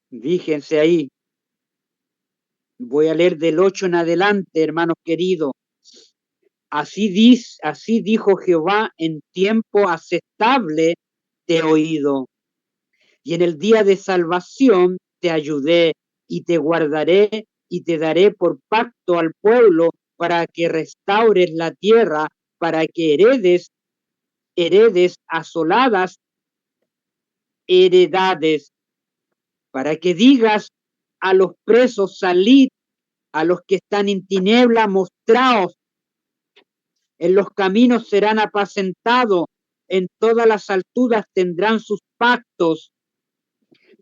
Fíjense ahí. Voy a leer del 8 en adelante, hermanos queridos. Así dijo Jehová: en tiempo aceptable te he oído, y en el día de salvación te ayudé, y te guardaré, y te daré por pacto al pueblo, para que restaures la tierra, para que heredes asoladas, heredades, para que digas a los presos: salid, a los que están en tiniebla, mostraos. En los caminos serán apacentados, en todas las alturas tendrán sus pactos.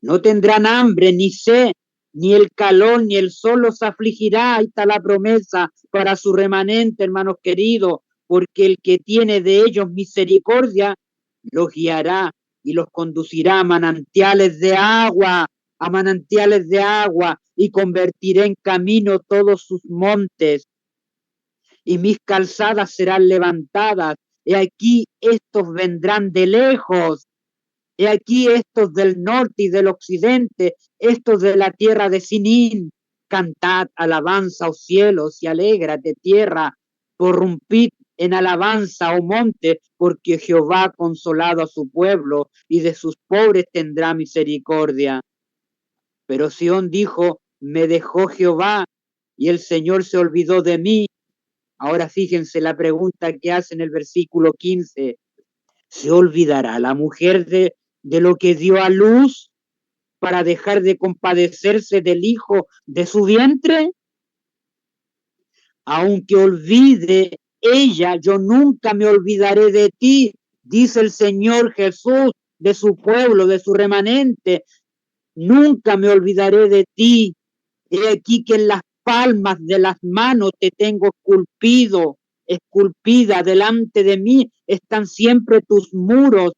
No tendrán hambre, ni sed, ni el calor, ni el sol los afligirá. Ahí está la promesa para su remanente, hermanos queridos, porque el que tiene de ellos misericordia los guiará y los conducirá a manantiales de agua, y convertiré en camino todos sus montes, y mis calzadas serán levantadas. He aquí estos vendrán de lejos, he aquí estos del norte y del occidente, estos de la tierra de Sinín. Cantad alabanza, oh cielos, y alégrate tierra, prorrumpid en alabanza, oh monte, porque Jehová ha consolado a su pueblo, y de sus pobres tendrá misericordia. Pero Sión dijo: me dejó Jehová, y el Señor se olvidó de mí. Ahora fíjense la pregunta que hace en el versículo 15. ¿Se olvidará la mujer de lo que dio a luz para dejar de compadecerse del hijo de su vientre? Aunque olvide ella, yo nunca me olvidaré de ti, dice el Señor Jesús, de su pueblo, de su remanente. Nunca me olvidaré de ti. He aquí que en las palmas de las manos te tengo esculpida. Delante de mí están siempre tus muros.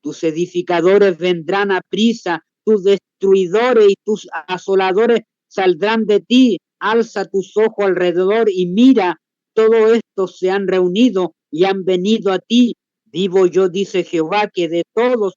Tus edificadores vendrán a prisa, tus destruidores y tus asoladores saldrán de ti. Alza tus ojos alrededor y mira, todos estos se han reunido y han venido a ti. Vivo yo, dice Jehová, que de todos,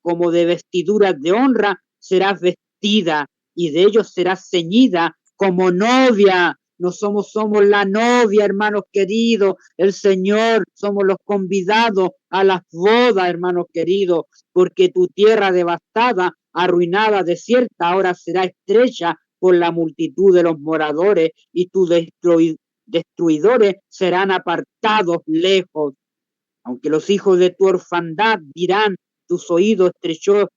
como de vestiduras de honra, serás vestida, y de ellos serás ceñida como novia. No somos la novia, hermanos queridos, el Señor, somos los convidados a las bodas, hermanos queridos, porque tu tierra devastada, arruinada, desierta, ahora será estrecha por la multitud de los moradores, y tus destruidores serán apartados lejos. Aunque los hijos de tu orfandad dirán: tus oídos estrechó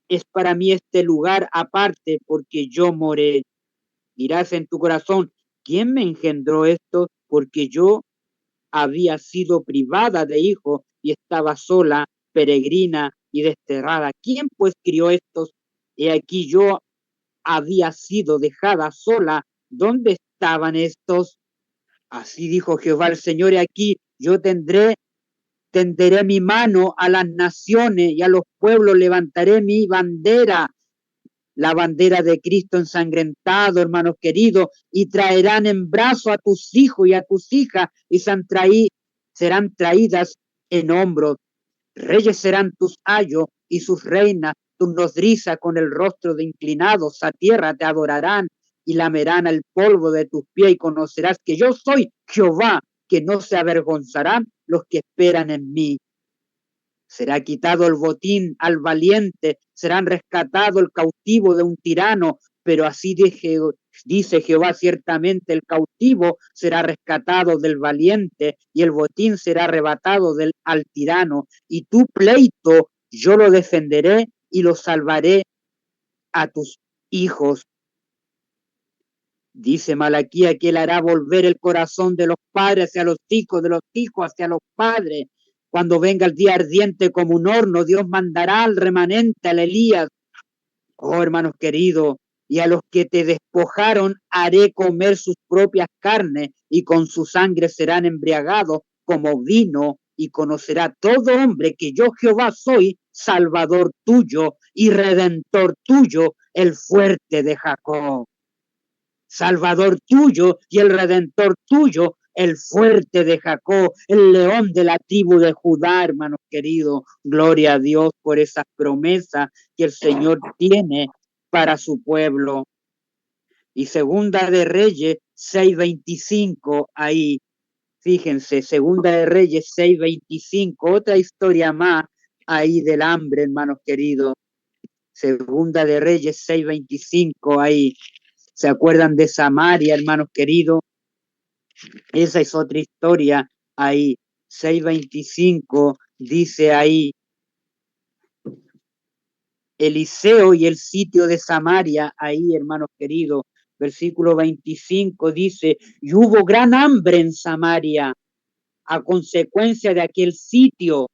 es para mí este lugar aparte, porque yo moré. Dirás en tu corazón: ¿quién me engendró esto? Porque yo había sido privada de hijo y estaba sola, peregrina y desterrada. ¿Quién pues crió estos? He aquí yo había sido dejada sola. ¿Dónde estaban estos? Así dijo Jehová el Señor: y aquí yo tenderé mi mano a las naciones y a los pueblos levantaré mi bandera, la bandera de Cristo ensangrentado, hermanos queridos, y traerán en brazo a tus hijos y a tus hijas, y serán traídas en hombros. Reyes serán tus ayos y sus reinas, tus nodrizas con el rostro de inclinados a tierra te adorarán y lamerán el polvo de tus pies y conocerás que yo soy Jehová, que no se avergonzarán los que esperan en mí. Será quitado el botín al valiente, serán rescatado el cautivo de un tirano, pero así dice Jehová, ciertamente el cautivo será rescatado del valiente y el botín será arrebatado al tirano, y tu pleito yo lo defenderé y lo salvaré a tus hijos. Dice Malaquía que él hará volver el corazón de los padres hacia los hijos, de los hijos hacia los padres. Cuando venga el día ardiente como un horno, Dios mandará al remanente, al Elías. Oh, hermanos queridos, y a los que te despojaron haré comer sus propias carnes, y con su sangre serán embriagados como vino, y conocerá todo hombre que yo Jehová soy, Salvador tuyo y Redentor tuyo, el fuerte de Jacob. Salvador tuyo y el Redentor tuyo, el fuerte de Jacob, el león de la tribu de Judá, hermanos queridos. Gloria a Dios por esas promesas que el Señor tiene para su pueblo. Y Segunda de Reyes 6:25, ahí, fíjense, Segunda de Reyes 6:25, otra historia más ahí del hambre, hermanos queridos. Segunda de Reyes 6:25, ahí. ¿Se acuerdan de Samaria, hermanos queridos? Esa es otra historia ahí. 6:25 dice ahí, Eliseo y el sitio de Samaria, ahí, hermanos queridos. Versículo 25 dice, y hubo gran hambre en Samaria a consecuencia de aquel sitio.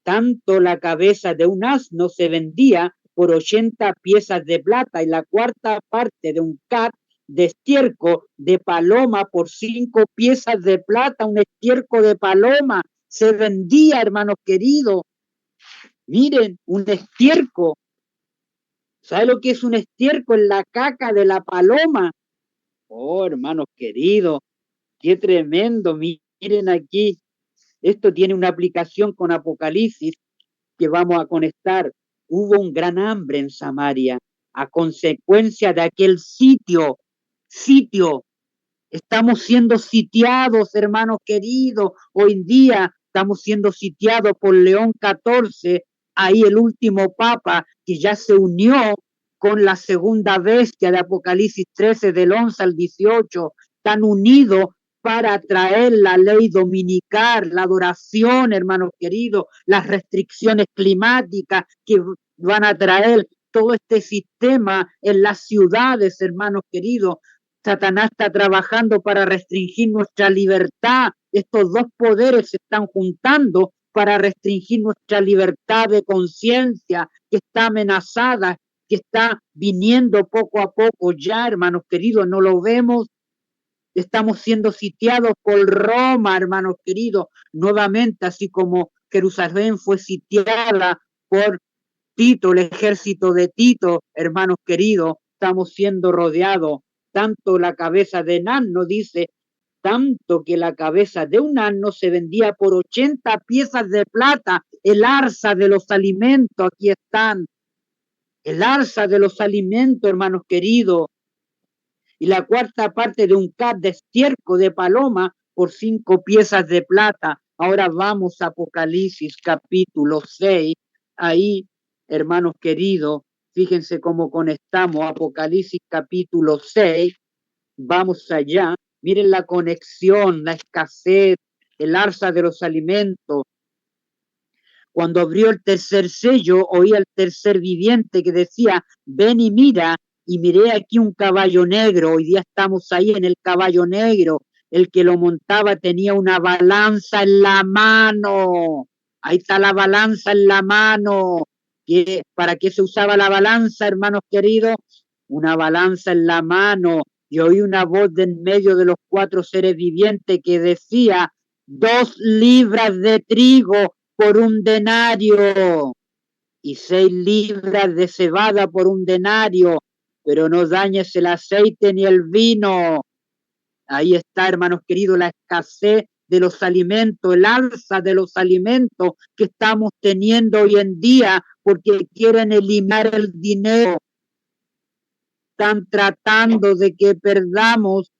Tanto la cabeza de un asno se vendía por 80 piezas de plata y la cuarta parte de un cat de estiércol de paloma por 5 piezas de plata. Un estiércol de paloma se vendía, hermanos queridos. Miren, un estiércol. ¿Sabe lo que es un estiércol? La caca de la paloma. Oh, hermanos queridos, qué tremendo. Miren aquí, esto tiene una aplicación con Apocalipsis que vamos a conectar. Hubo un gran hambre en Samaria a consecuencia de aquel sitio. Estamos siendo sitiados, hermanos queridos. Hoy en día estamos siendo sitiados por León XIV, ahí el último papa que ya se unió con la segunda bestia de Apocalipsis 13, del 11 al 18. Están unidos para traer la ley dominical, la adoración, hermanos queridos, las restricciones climáticas que van a traer todo este sistema en las ciudades, hermanos queridos. Satanás está trabajando para restringir nuestra libertad. Estos dos poderes se están juntando para restringir nuestra libertad de conciencia, que está amenazada, que está viniendo poco a poco ya, hermanos queridos, no lo vemos. Estamos siendo sitiados por Roma, hermanos queridos, nuevamente, así como Jerusalén fue sitiada por Tito, el ejército de Tito, hermanos queridos, estamos siendo rodeados. Tanto la cabeza de asno, dice, tanto que la cabeza de un asno se vendía por 80 piezas de plata. El arza de los alimentos, aquí están. El arza de los alimentos, hermanos queridos. Y la cuarta parte de un cat de estiércol de paloma por 5 piezas de plata. Ahora vamos a Apocalipsis capítulo 6. Ahí, hermanos queridos, fíjense cómo conectamos Apocalipsis capítulo 6. Vamos allá. Miren la conexión, la escasez, el arza de los alimentos. Cuando abrió el tercer sello, oí al tercer viviente que decía, ven y mira, y miré aquí un caballo negro. Hoy día estamos ahí en el caballo negro. El que lo montaba tenía una balanza en la mano. Ahí está la balanza en la mano. ¿Para qué se usaba la balanza, hermanos queridos? Una balanza en la mano. Y oí una voz de en medio de los 4 seres vivientes que decía, 2 libras de trigo por 1 denario y 6 libras de cebada por 1 denario, pero no dañes el aceite ni el vino. Ahí está, hermanos queridos, la escasez de los alimentos, el alza de los alimentos que estamos teniendo hoy en día, porque quieren eliminar el dinero. Están tratando de que perdamos,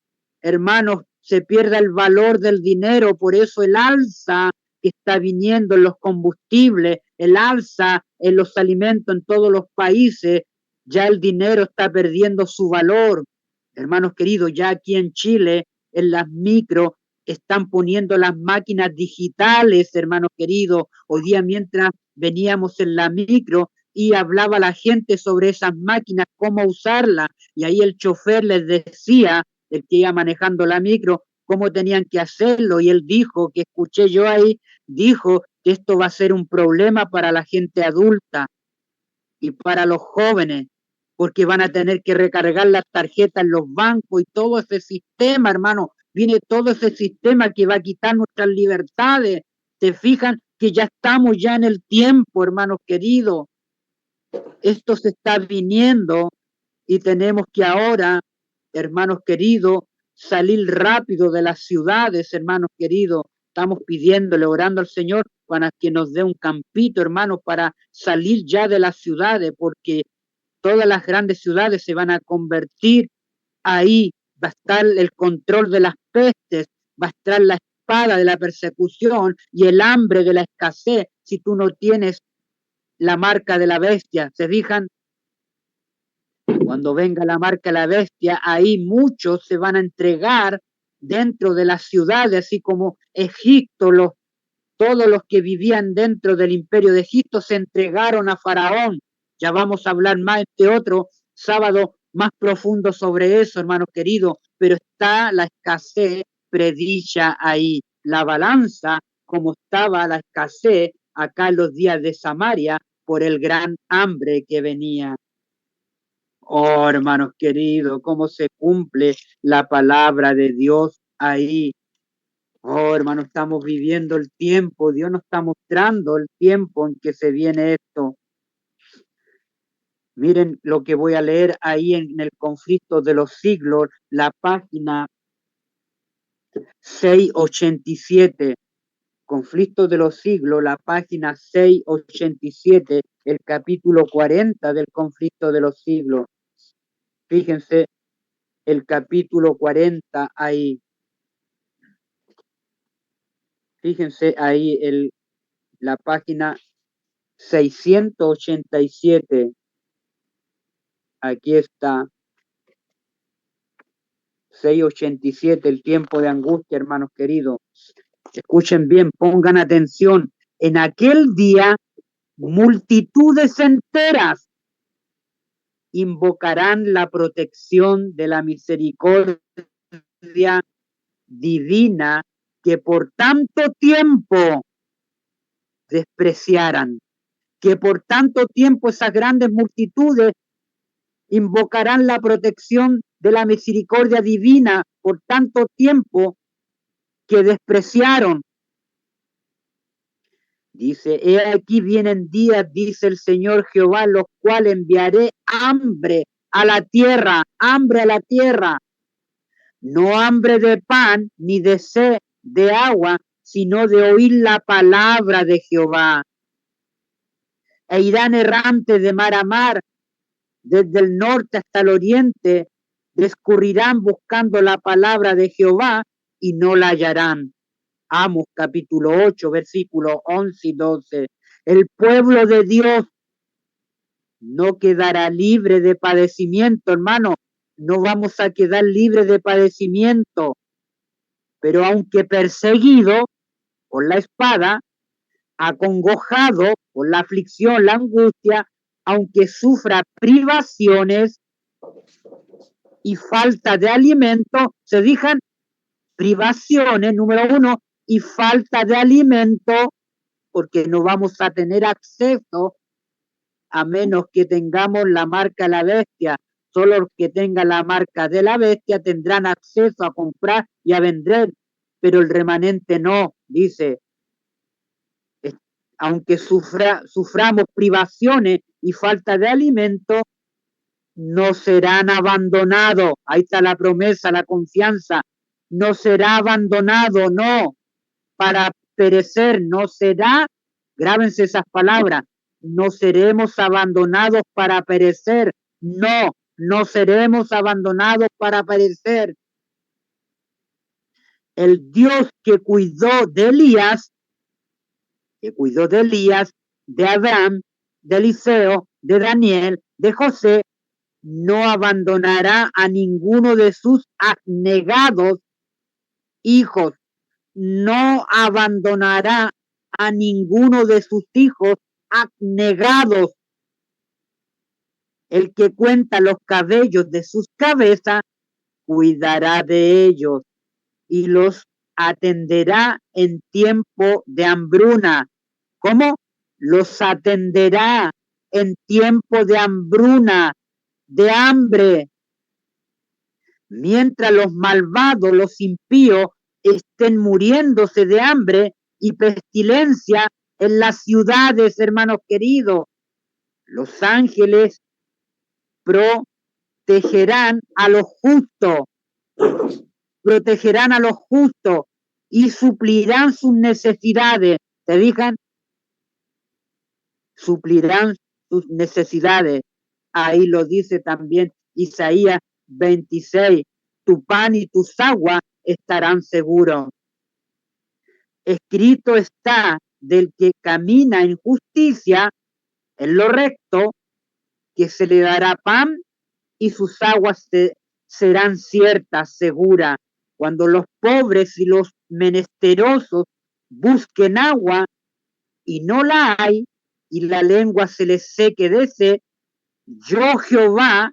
hermanos, se pierda el valor del dinero, por eso el alza que está viniendo en los combustibles, el alza en los alimentos en todos los países, ya el dinero está perdiendo su valor. Hermanos queridos, ya aquí en Chile, en las micro, están poniendo las máquinas digitales, hermanos queridos. Hoy día mientras veníamos en la micro y hablaba la gente sobre esas máquinas, cómo usarlas, y ahí el chofer les decía, el que iba manejando la micro, cómo tenían que hacerlo, y él dijo, que escuché yo ahí, dijo que esto va a ser un problema para la gente adulta y para los jóvenes, porque van a tener que recargar las tarjetas en los bancos y todo ese sistema, hermano, viene todo ese sistema que va a quitar nuestras libertades. ¿Se fijan que ya estamos ya en el tiempo, hermanos queridos? Esto se está viniendo y tenemos que ahora, hermanos queridos, salir rápido de las ciudades, hermanos queridos. Estamos pidiéndole, orando al Señor para que nos dé un campito, hermanos, para salir ya de las ciudades, porque todas las grandes ciudades se van a convertir ahí, va a estar el control de las pestes, va a estar la espada de la persecución y el hambre de la escasez si tú no tienes la marca de la bestia. ¿Se fijan? Cuando venga la marca de la bestia, ahí muchos se van a entregar dentro de las ciudades, así como Egipto, todos los que vivían dentro del imperio de Egipto se entregaron a Faraón. Ya vamos a hablar más este otro sábado más profundo sobre eso, hermanos queridos, pero está la escasez predicha ahí, la balanza, como estaba la escasez acá en los días de Samaria por el gran hambre que venía. Oh, hermanos queridos, cómo se cumple la palabra de Dios ahí. Oh, hermano, estamos viviendo el tiempo, Dios nos está mostrando el tiempo en que se viene esto. Miren lo que voy a leer ahí en el conflicto de los siglos, la página 687. Conflicto de los siglos, la página 687, el capítulo 40 del conflicto de los siglos. Fíjense, el capítulo 40 ahí. Fíjense ahí la página 687. Aquí está. 687, el tiempo de angustia, hermanos queridos. Escuchen bien, pongan atención. En aquel día, multitudes enteras invocarán la protección de la misericordia divina que por tanto tiempo despreciaran, que por tanto tiempo esas grandes multitudes invocarán la protección de la misericordia divina por tanto tiempo que despreciaron. Dice, he aquí vienen días, dice el Señor Jehová, los cuales enviaré hambre a la tierra, no hambre de pan ni de sed de agua, sino de oír la palabra de Jehová. E irán errantes de mar a mar, desde el norte hasta el oriente, discurrirán buscando la palabra de Jehová y no la hallarán. Amos capítulo 8, versículos 11 y 12. El pueblo de Dios no quedará libre de padecimiento, hermano. No vamos a quedar libres de padecimiento. Pero aunque perseguido por la espada, acongojado por la aflicción, la angustia, aunque sufra privaciones y falta de alimento, se dijan privaciones, número 1, y falta de alimento, porque no vamos a tener acceso a menos que tengamos la marca de la bestia. Solo los que tengan la marca de la bestia tendrán acceso a comprar y a vender, pero el remanente no, dice. Aunque suframos privaciones y falta de alimento, no serán abandonados. Ahí está la promesa, la confianza. No será abandonado, no. para perecer, no será, grábense esas palabras, no seremos abandonados para perecer, no seremos abandonados para perecer. El Dios que cuidó de Elías, de Abraham, de Eliseo, de Daniel, de José, no abandonará a ninguno de sus abnegados hijos, no abandonará a ninguno de sus hijos abnegados. El que cuenta los cabellos de sus cabezas, cuidará de ellos y los atenderá en tiempo de hambruna. ¿Cómo? Los atenderá en tiempo de hambruna, de hambre. Mientras los malvados, los impíos, estén muriéndose de hambre y pestilencia en las ciudades, hermanos queridos, los ángeles protegerán a los justos, y suplirán sus necesidades. ¿Te digan? Suplirán sus necesidades. Ahí lo dice también Isaías 26. Tu pan y tus aguas estarán seguros. Escrito está del que camina en justicia, en lo recto, que se le dará pan y sus aguas serán ciertas, seguras. Cuando los pobres y los menesterosos busquen agua y no la hay, y la lengua se les seque de sed, yo Jehová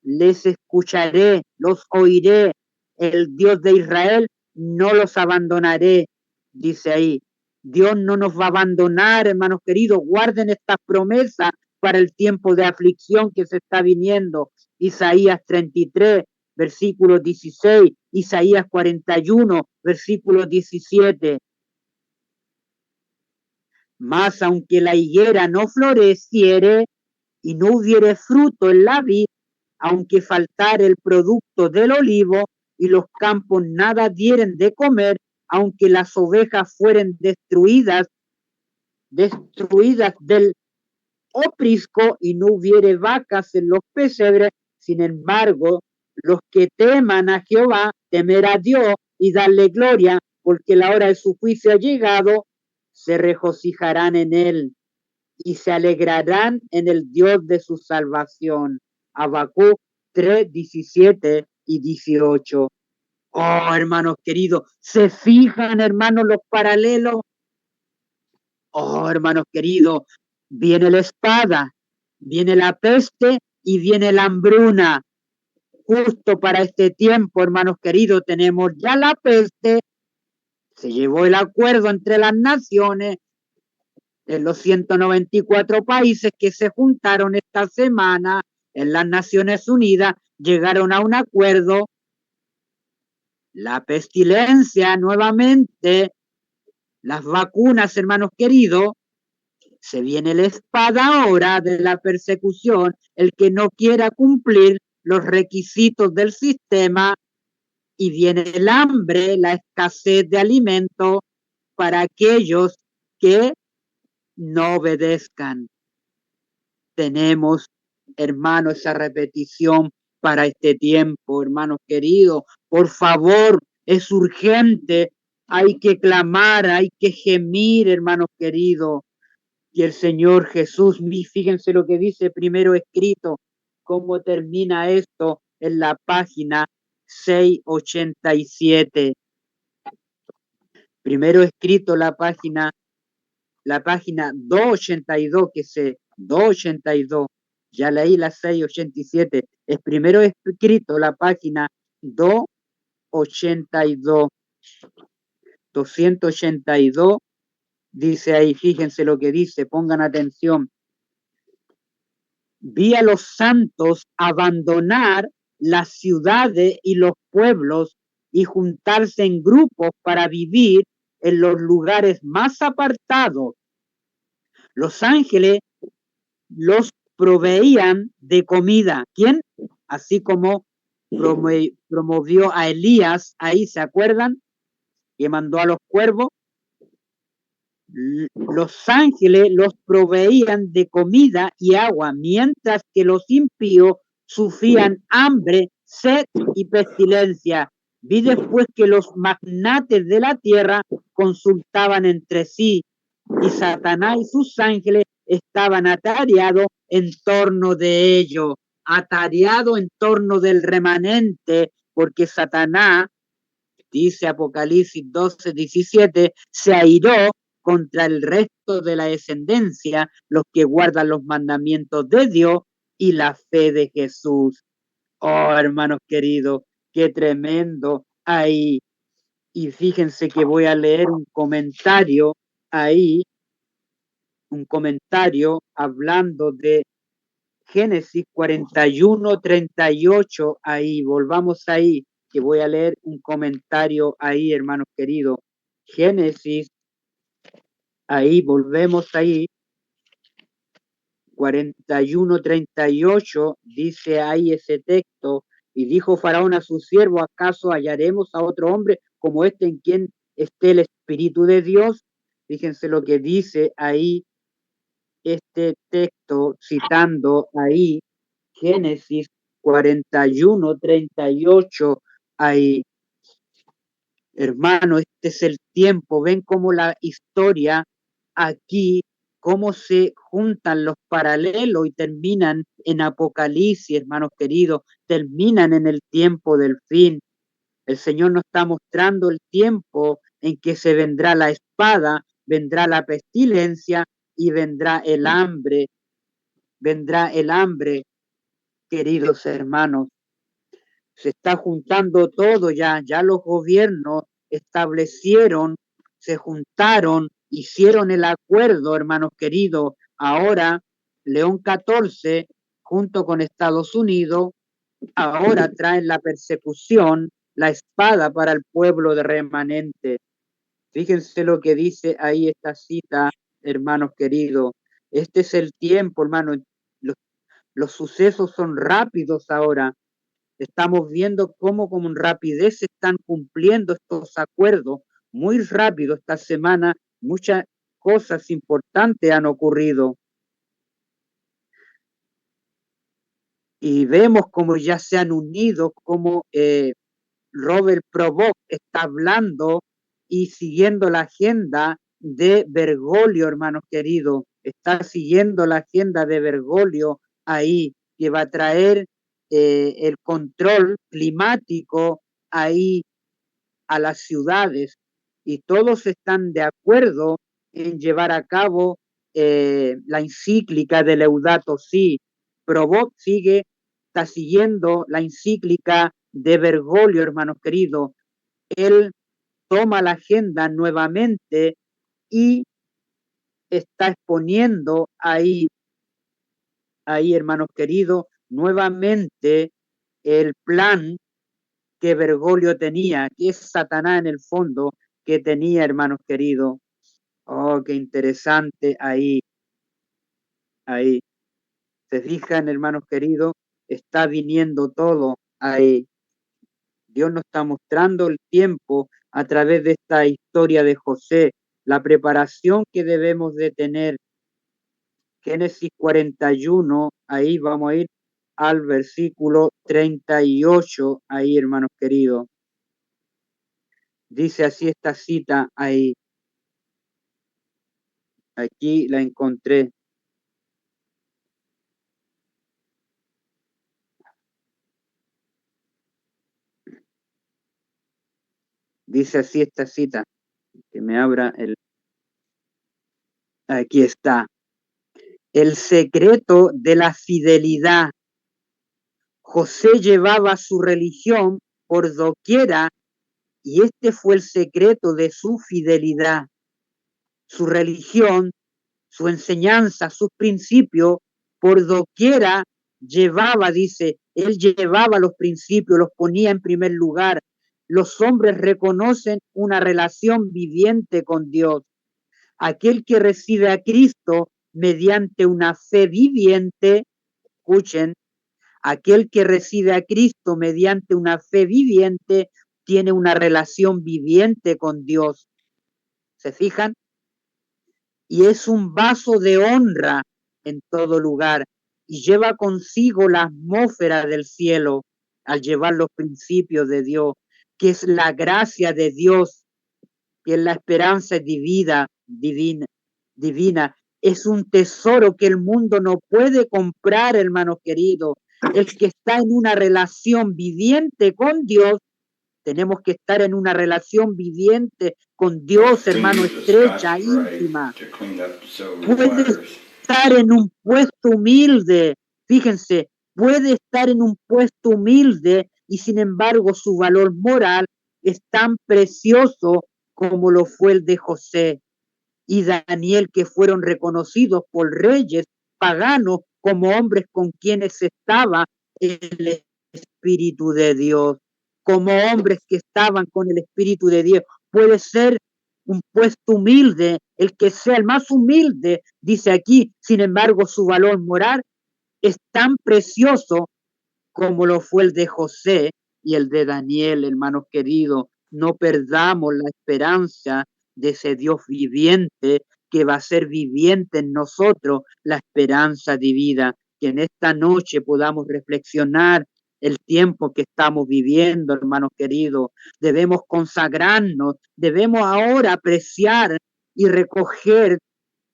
les escucharé, los oiré, el Dios de Israel, no los abandonaré, dice ahí. Dios no nos va a abandonar, hermanos queridos, guarden esta promesa para el tiempo de aflicción que se está viniendo. Isaías 33, versículo 16, Isaías 41, versículo 17. Mas aunque la higuera no floreciere y no hubiere fruto en la vid, aunque faltare el producto del olivo y los campos nada dieren de comer, aunque las ovejas fueren destruidas del oprisco y no hubiere vacas en los pesebres, sin embargo, los que teman a Jehová, temer a Dios y darle gloria, porque la hora de su juicio ha llegado, se regocijarán en él y se alegrarán en el Dios de su salvación. Habacuc 3, 17 y 18. Oh, hermanos queridos, ¿se fijan, hermanos, los paralelos? Oh, hermanos queridos, viene la espada, viene la peste y viene la hambruna. Justo para este tiempo, hermanos queridos, tenemos ya la peste, se llevó el acuerdo entre las naciones, de los 194 países que se juntaron esta semana en las Naciones Unidas, llegaron a un acuerdo. La pestilencia nuevamente, las vacunas, hermanos queridos, se viene la espada ahora de la persecución, el que no quiera cumplir los requisitos del sistema, y viene el hambre, la escasez de alimento para aquellos que no obedezcan. Tenemos, hermanos, esa repetición para este tiempo, hermanos queridos. Por favor, es urgente, hay que clamar, hay que gemir, hermanos queridos. Y el Señor Jesús, fíjense lo que dice primero escrito, cómo termina esto en la página 687. Primero escrito la página 282, 282, ya leí la 687, es primero escrito la página 282, 282, dice ahí, fíjense lo que dice, pongan atención. Vi a los santos abandonar las ciudades y los pueblos y juntarse en grupos para vivir en los lugares más apartados. Los ángeles los proveían de comida. ¿Quién? Así como promovió a Elías, ahí se acuerdan, que mandó a los cuervos, los ángeles los proveían de comida y agua, mientras que los impíos sufrían hambre, sed y pestilencia. Vi después que los magnates de la tierra consultaban entre sí, y Satanás y sus ángeles estaban atareados en torno de ellos, atareados en torno del remanente, porque Satanás, dice Apocalipsis 12:17, se airó contra el resto de la descendencia, los que guardan los mandamientos de Dios y la fe de Jesús. Oh, hermanos queridos, qué tremendo ahí. Y fíjense que voy a leer un comentario ahí, un comentario hablando de Génesis 41:38, ahí, volvamos ahí, que voy a leer un comentario ahí, hermanos queridos. Génesis, ahí, volvemos ahí, 41:38, dice ahí ese texto, y dijo Faraón a su siervo, ¿acaso hallaremos a otro hombre como este en quien esté el Espíritu de Dios? Fíjense lo que dice ahí este texto, citando ahí Génesis 41:38, ahí. Hermano, este es el tiempo. Ven cómo la historia aquí, cómo se juntan los paralelos y terminan en Apocalipsis, hermanos queridos, terminan en el tiempo del fin. El Señor nos está mostrando el tiempo en que se vendrá la espada, vendrá la pestilencia y vendrá el hambre. Vendrá el hambre, queridos hermanos. Se está juntando todo ya los gobiernos establecieron, se juntaron, hicieron el acuerdo, hermanos queridos. Ahora, León XIV, junto con Estados Unidos, ahora traen la persecución, la espada para el pueblo de remanente. Fíjense lo que dice ahí esta cita, hermanos queridos. Este es el tiempo, hermanos. Los sucesos son rápidos ahora. Estamos viendo cómo con rapidez se están cumpliendo estos acuerdos. Muy rápido esta semana, muchas cosas importantes han ocurrido. Y vemos cómo ya se han unido, como Robert Provost está hablando y siguiendo la agenda de Bergoglio, hermanos queridos. Está siguiendo la agenda de Bergoglio ahí, que va a traer el control climático ahí a las ciudades, y todos están de acuerdo en llevar a cabo la encíclica de Laudato Si. Provost está siguiendo la encíclica de Bergoglio, hermanos queridos. Él toma la agenda nuevamente y está exponiendo ahí, hermanos queridos, nuevamente el plan que Bergoglio tenía, que es Satanás en el fondo, que tenía, hermanos queridos. Oh, qué interesante ahí. Se fijan, hermanos queridos, está viniendo todo ahí. Dios nos está mostrando el tiempo a través de esta historia de José, la preparación que debemos de tener. Génesis 41, ahí vamos a ir al versículo 38, ahí, hermanos queridos. Dice así esta cita ahí. Aquí la encontré. Dice así esta cita. Que me abra el... Aquí está. El secreto de la fidelidad. José llevaba su religión por doquiera y este fue el secreto de su fidelidad. Su religión, su enseñanza, sus principios, por doquiera llevaba, dice, él llevaba los principios, los ponía en primer lugar. Los hombres reconocen una relación viviente con Dios. Aquel que recibe a Cristo mediante una fe viviente, escuchen, aquel que recibe a Cristo mediante una fe viviente tiene una relación viviente con Dios. ¿Se fijan? y es un vaso de honra en todo lugar y lleva consigo la atmósfera del cielo al llevar los principios de Dios, que es la gracia de Dios, que es la esperanza divina. Es un tesoro que el mundo no puede comprar, hermano querido. El que está en una relación viviente con Dios, tenemos que estar en una relación viviente con Dios, hermano, estrecha, íntima. Puede estar en un puesto humilde, fíjense, puede estar en un puesto humilde y sin embargo su valor moral es tan precioso como lo fue el de José y Daniel, que fueron reconocidos por reyes paganos como hombres con quienes estaba el Espíritu de Dios, como hombres que estaban con el Espíritu de Dios. Puede ser un puesto humilde, el que sea el más humilde, dice aquí, sin embargo su valor moral es tan precioso como lo fue el de José y el de Daniel, hermanos queridos. No perdamos la esperanza de ese Dios viviente que va a ser viviente en nosotros, la esperanza divina, que en esta noche podamos reflexionar el tiempo que estamos viviendo, hermanos queridos. Debemos consagrarnos, debemos ahora apreciar y recoger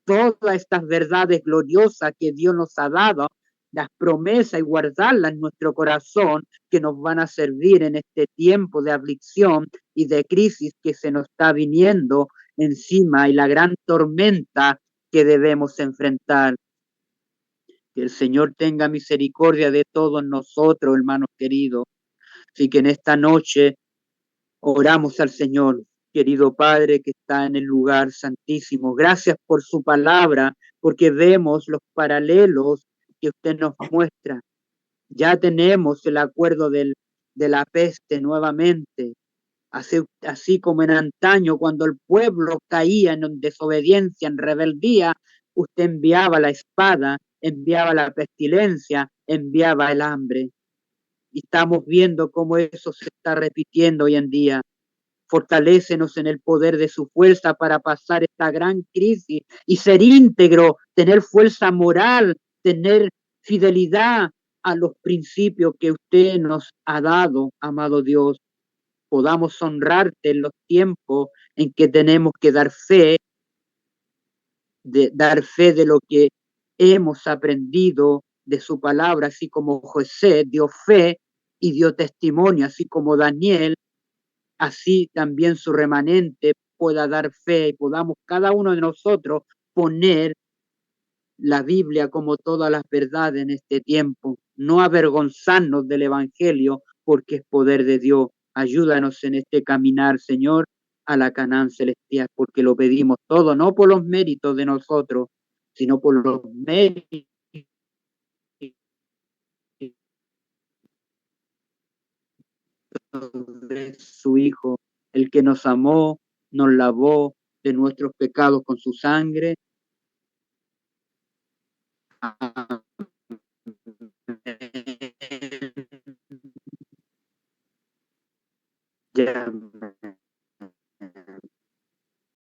todas estas verdades gloriosas que Dios nos ha dado, las promesas y guardarlas en nuestro corazón, que nos van a servir en este tiempo de aflicción y de crisis que se nos está viniendo encima y la gran tormenta que debemos enfrentar. Que el Señor tenga misericordia de todos nosotros, hermanos queridos. Así que en esta noche oramos al Señor, querido Padre que está en el lugar santísimo. Gracias por su palabra, porque vemos los paralelos que usted nos muestra. Ya tenemos el acuerdo de la peste nuevamente, así como en antaño, cuando el pueblo caía en desobediencia, en rebeldía, usted enviaba la espada, enviaba la pestilencia, enviaba el hambre. Y estamos viendo cómo eso se está repitiendo hoy en día. Fortalécenos en el poder de su fuerza para pasar esta gran crisis y ser íntegro, tener fuerza moral, tener fidelidad a los principios que usted nos ha dado, amado Dios. Podamos honrarte en los tiempos en que tenemos que dar fe de lo que hemos aprendido de su palabra, así como José dio fe y dio testimonio, así como Daniel, así también su remanente pueda dar fe y podamos cada uno de nosotros poner la Biblia como todas las verdades en este tiempo, no avergonzarnos del Evangelio porque es poder de Dios. Ayúdanos en este caminar, Señor, a la Canaán celestial, porque lo pedimos todo, no por los méritos de nosotros, sino por los méritos de su Hijo, el que nos amó, nos lavó de nuestros pecados con su sangre. Amén.